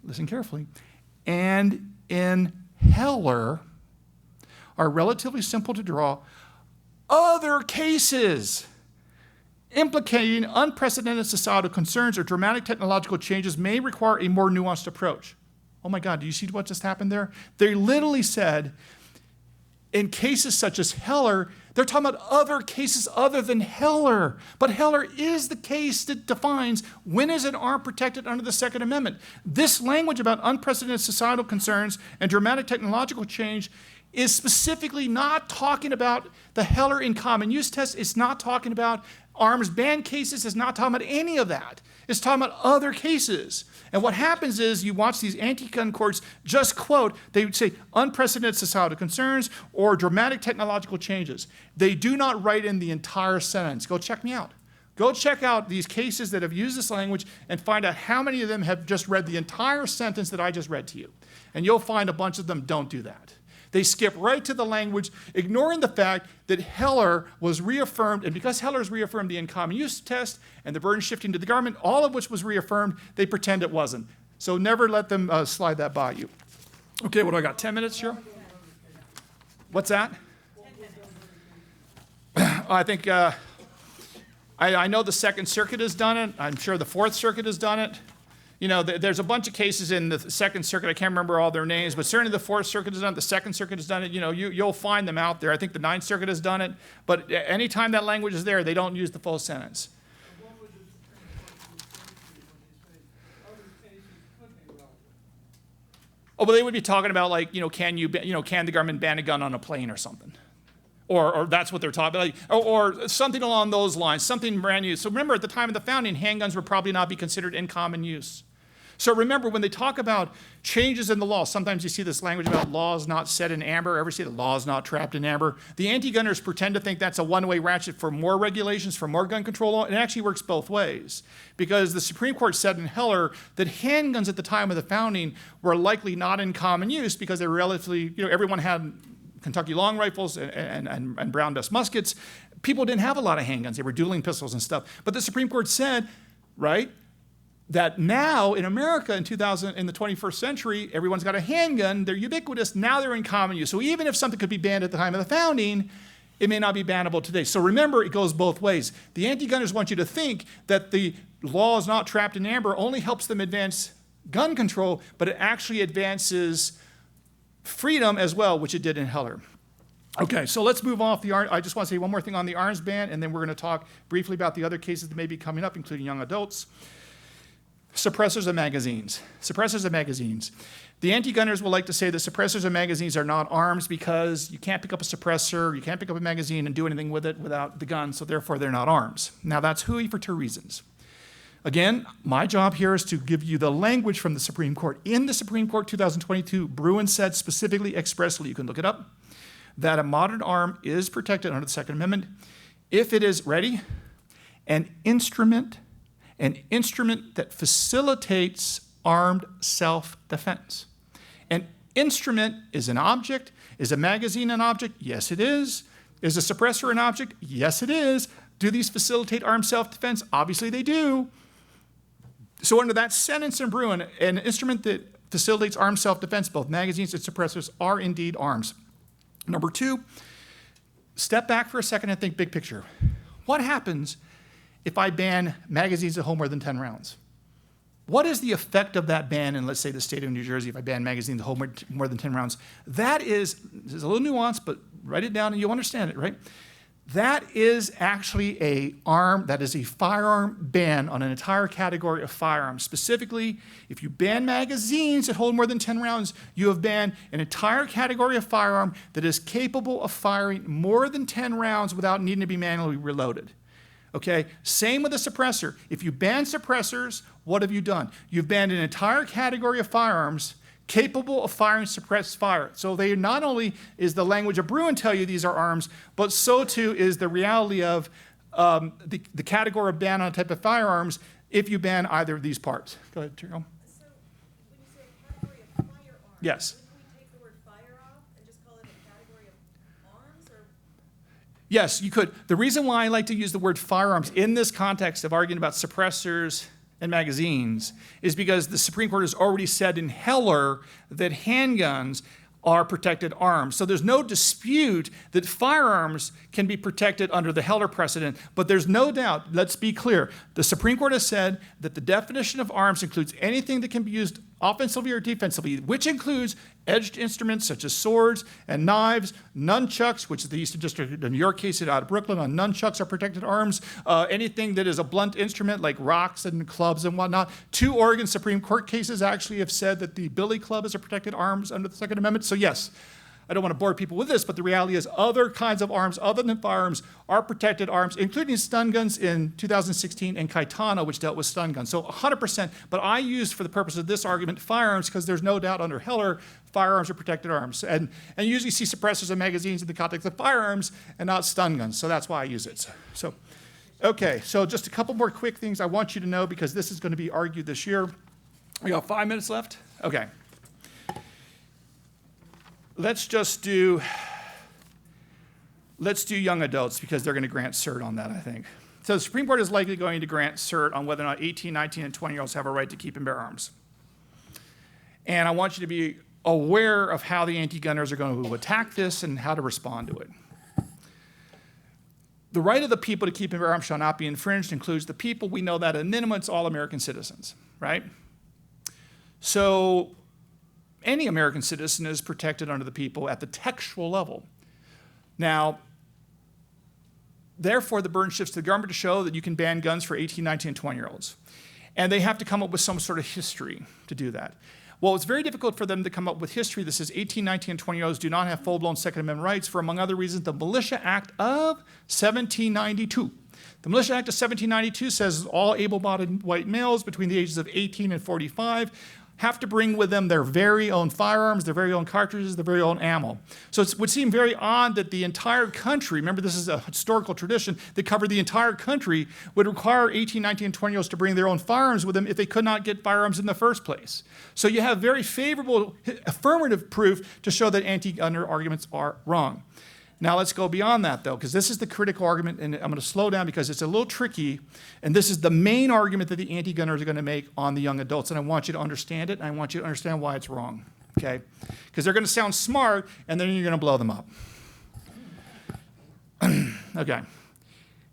Speaker 5: listen carefully, and in Heller are relatively simple to draw, other cases implicating unprecedented societal concerns or dramatic technological changes may require a more nuanced approach. Oh my God, do you see what just happened there? They literally said, in cases such as Heller, they're talking about other cases other than Heller. But Heller is the case that defines when is an arm protected under the Second Amendment. This language about unprecedented societal concerns and dramatic technological change is specifically not talking about the Heller in common use test. It's not talking about arms ban cases. It's not talking about any of that. It's talking about other cases. And what happens is you watch these anti-gun courts just quote, they would say unprecedented societal concerns or dramatic technological changes. They do not write in the entire sentence. Go check me out. Go check out these cases that have used this language and find out how many of them have just read the entire sentence that I just read to you. And you'll find a bunch of them don't do that. They skip right to the language, ignoring the fact that Heller was reaffirmed, and because Heller's reaffirmed the in common use test and the burden shifting to the government, all of which was reaffirmed, they pretend it wasn't. So never let them slide that by you. Okay, what do I got, 10 minutes here? What's that? I think, I know the Second Circuit has done it. I'm sure the Fourth Circuit has done it. You know, there's a bunch of cases in the Second Circuit. I can't remember all their names, but certainly the Fourth Circuit has done it. The Second Circuit has done it. You know, you'll find them out there. I think the Ninth Circuit has done it. But anytime that language is there, they don't use the full sentence.
Speaker 7: What would the Supreme Court do when they say other cases could be relevant?
Speaker 5: Oh, but they would be talking about like, can the government ban a gun on a plane or something? Or that's what they're talking about, or something along those lines, something brand new. So remember, at the time of the founding, handguns would probably not be considered in common use. So remember, when they talk about changes in the law, sometimes you see this language about laws not set in amber. Ever see the laws not trapped in amber? The anti-gunners pretend to think that's a one-way ratchet for more regulations, for more gun control law. It actually works both ways, because the Supreme Court said in Heller that handguns at the time of the founding were likely not in common use because they were relatively, everyone had Kentucky long rifles and brown dust muskets. People didn't have a lot of handguns. They were dueling pistols and stuff. But the Supreme Court said, right, that now in America in the 21st century, everyone's got a handgun, they're ubiquitous, now they're in common use. So even if something could be banned at the time of the founding, it may not be bannable today. So remember, it goes both ways. The anti-gunners want you to think that the law is not trapped in amber, only helps them advance gun control, but it actually advances freedom as well, which it did in Heller. Okay, so let's move off the arms. I just want to say one more thing on the arms ban, and then we're going to talk briefly about the other cases that may be coming up, including young adults. Suppressors of magazines. Suppressors of magazines. The anti-gunners will like to say that suppressors of magazines are not arms because you can't pick up a suppressor, you can't pick up a magazine and do anything with it without the gun, so therefore they're not arms. Now that's hooey for two reasons. Again, my job here is to give you the language from the Supreme Court. In the Supreme Court 2022, Bruin said specifically, expressly, you can look it up, that a modern arm is protected under the Second Amendment if it is, ready, an instrument that facilitates armed self-defense. An instrument is an object. Is a magazine an object? Yes, it is. Is a suppressor an object? Yes, it is. Do these facilitate armed self-defense? Obviously they do. So under that sentence in Bruin, an instrument that facilitates armed self-defense, both magazines and suppressors are indeed arms. Number two, step back for a second and think big picture. What happens if I ban magazines that hold more than 10 rounds? What is the effect of that ban in, let's say, the state of New Jersey if I ban magazines that hold more than 10 rounds? That is, there's a little nuance, but write it down and you'll understand it, right? That is actually that is a firearm ban on an entire category of firearms. Specifically, if you ban magazines that hold more than 10 rounds, you have banned an entire category of firearm that is capable of firing more than 10 rounds without needing to be manually reloaded. Okay, same with a suppressor. If you ban suppressors, what have you done? You've banned an entire category of firearms capable of firing suppressed fire. So they not only is the language of Bruin tell you these are arms, but so too is the reality of the category of ban on a type of firearms if you ban either of these parts. Go ahead, Terrell.
Speaker 8: So when you say a category of firearms,
Speaker 5: Yes.
Speaker 8: wouldn't we take the word fire off and just call it a category of arms? Or
Speaker 5: Yes, you could. The reason why I like to use the word firearms in this context of arguing about suppressors and magazines is because the Supreme Court has already said in Heller that handguns are protected arms. So there's no dispute that firearms can be protected under the Heller precedent, but there's no doubt, let's be clear, the Supreme Court has said that the definition of arms includes anything that can be used offensively or defensively, which includes edged instruments such as swords and knives, nunchucks, which is the Eastern District of New York case out of Brooklyn on nunchucks are protected arms, anything that is a blunt instrument like rocks and clubs and whatnot. 2 Oregon Supreme Court cases actually have said that the billy club is a protected arms under the Second Amendment. So yes, I don't want to bore people with this, but the reality is other kinds of arms other than firearms are protected arms, including stun guns in 2016 and Caetano, which dealt with stun guns. So 100%, but I used for the purpose of this argument firearms because there's no doubt under Heller, firearms are protected arms. And you usually see suppressors and magazines in the context of firearms and not stun guns. So that's why I use it. So, okay, so just a couple more quick things I want you to know because this is going to be argued this year. We got 5 minutes left? Okay. Let's do young adults because they're going to grant cert on that, I think. So the Supreme Court is likely going to grant cert on whether or not 18, 19, and 20-year-olds have a right to keep and bear arms. And I want you to be aware of how the anti-gunners are going to attack this and how to respond to it. The right of the people to keep and bear arms shall not be infringed includes the people. We know that at minimum it's all American citizens, right? So any American citizen is protected under the people at the textual level. Now, therefore, the burden shifts to the government to show that you can ban guns for 18, 19, and 20-year-olds. And they have to come up with some sort of history to do that. Well, it's very difficult for them to come up with history that says 18, 19, and 20-year-olds do not have full-blown Second Amendment rights for, among other reasons, the Militia Act of 1792. The Militia Act of 1792 says all able-bodied white males between the ages of 18 and 45 have to bring with them their very own firearms, their very own cartridges, their very own ammo. So it would seem very odd that the entire country, remember this is a historical tradition that covered the entire country, would require 18, 19, and 20-year-olds to bring their own firearms with them if they could not get firearms in the first place. So you have very favorable affirmative proof to show that anti-gunner arguments are wrong. Now let's go beyond that, though, because this is the critical argument, and I'm going to slow down because it's a little tricky, and this is the main argument that the anti-gunners are going to make on the young adults, and I want you to understand it, and I want you to understand why it's wrong, okay? Because they're going to sound smart, and then you're going to blow them up. Okay.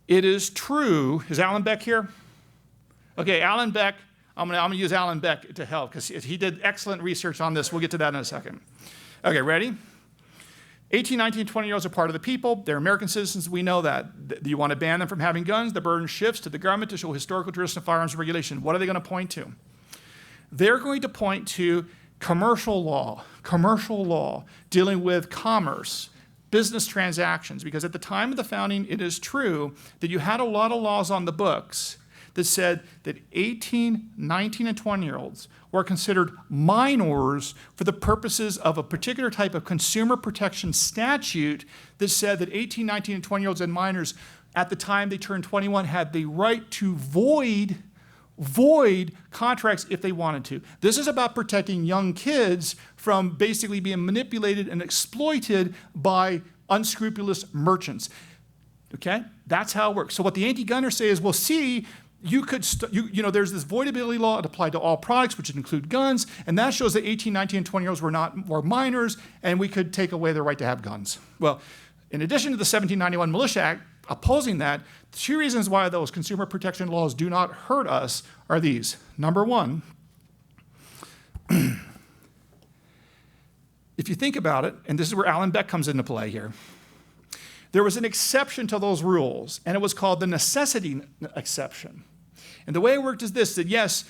Speaker 5: It is true. Is Alan Beck here? Okay, Alan Beck. I'm going to use Alan Beck to help because he did excellent research on this. We'll get to that in a second. Okay, ready? 18, 19, 20-year-olds are part of the people. They're American citizens. We know that. Do you want to ban them from having guns? The burden shifts to the government to show historical tradition of firearms regulation. What are they going to point to? They're going to point to commercial law dealing with commerce, business transactions, because at the time of the founding, it is true that you had a lot of laws on the books that said that 18, 19, and 20-year-olds were considered minors for the purposes of a particular type of consumer protection statute that said that 18, 19, and 20-year-olds and minors, at the time they turned 21, had the right to void contracts if they wanted to. This is about protecting young kids from basically being manipulated and exploited by unscrupulous merchants. Okay? That's how it works. So what the anti-gunners say is, well, see, you could, there's this voidability law. It applied to all products, which include guns, and that shows that 18, 19, and 20-year-olds were minors, and we could take away their right to have guns. Well, in addition to the 1791 Militia Act opposing that, two reasons why those consumer protection laws do not hurt us are these. Number one, if you think about it, and this is where Alan Beck comes into play here, there was an exception to those rules, and it was called the necessity exception. And the way it worked is this, that yes,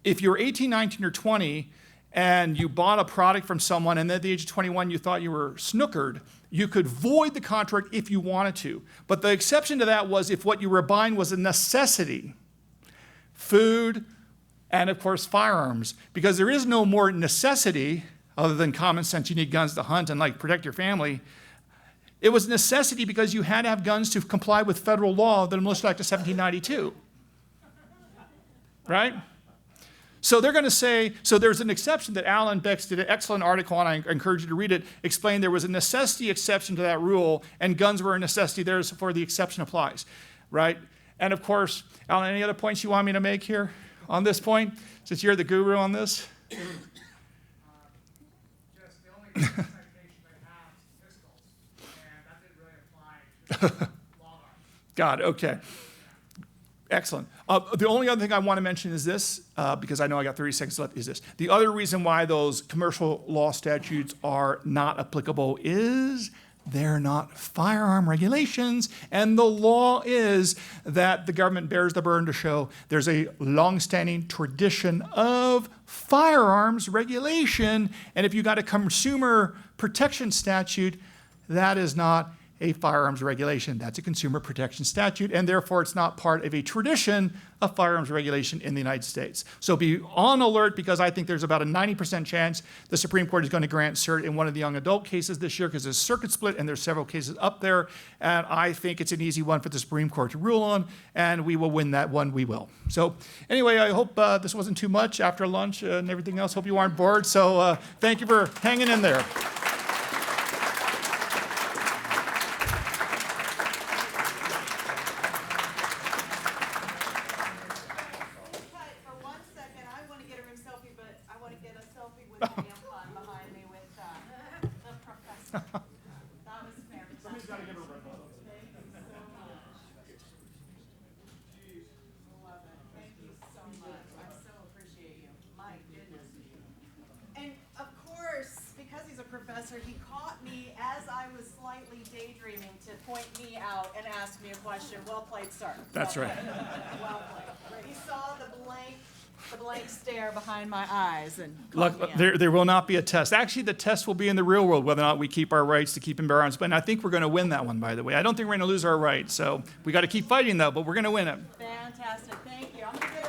Speaker 5: if you're 18, 19, or 20, and you bought a product from someone, and at the age of 21 you thought you were snookered, you could void the contract if you wanted to. But the exception to that was if what you were buying was a necessity, food, and of course firearms, because there is no more necessity other than common sense. You need guns to hunt and protect your family. It was necessity because you had to have guns to comply with federal law, the Militia Act of 1792. Right? So they're going to say, so there's an exception that Alan Beck did an excellent article, and I encourage you to read it, explained there was a necessity exception to that rule, and guns were a necessity, therefore the exception applies. Right? And of course, Alan, any other points you want me to make here on this point, since you're the guru on this?
Speaker 9: Just the only citation they have is pistols, and that didn't really apply to long arms.
Speaker 5: Got it, okay. Excellent. The only other thing I want to mention is this, because I know I got 30 seconds left, is this. The other reason why those commercial law statutes are not applicable is they're not firearm regulations, and the law is that the government bears the burden to show there's a longstanding tradition of firearms regulation, and if you got a consumer protection statute, that is not a firearms regulation. That's a consumer protection statute, and therefore it's not part of a tradition of firearms regulation in the United States. So be on alert, because I think there's about a 90% chance the Supreme Court is going to grant cert in one of the young adult cases this year, because there's circuit split and there's several cases up there, and I think it's an easy one for the Supreme Court to rule on, and we will win that one, we will. So anyway, I hope this wasn't too much after lunch and everything else. Hope you aren't bored, so thank you for hanging in there.
Speaker 1: With the AMMCon behind me with the professor. That was fantastic. Thank you so much. Love it. Thank you so much. I so appreciate you. My goodness. And of course, because he's a professor, he caught me as I was slightly daydreaming to point me out and ask me a question. Well played, sir.
Speaker 5: That's
Speaker 1: well
Speaker 5: right.
Speaker 1: Played. Well played. He saw the blank stare behind my eyes and
Speaker 5: Look, there will not be a test. Actually, the test will be in the real world, whether or not we keep our rights to keep and bear arms. But I think we're going to win that one, by the way. I don't think we're going to lose our rights. So we got to keep fighting, though, but we're going to win it.
Speaker 1: Fantastic. Thank you. I'm gonna give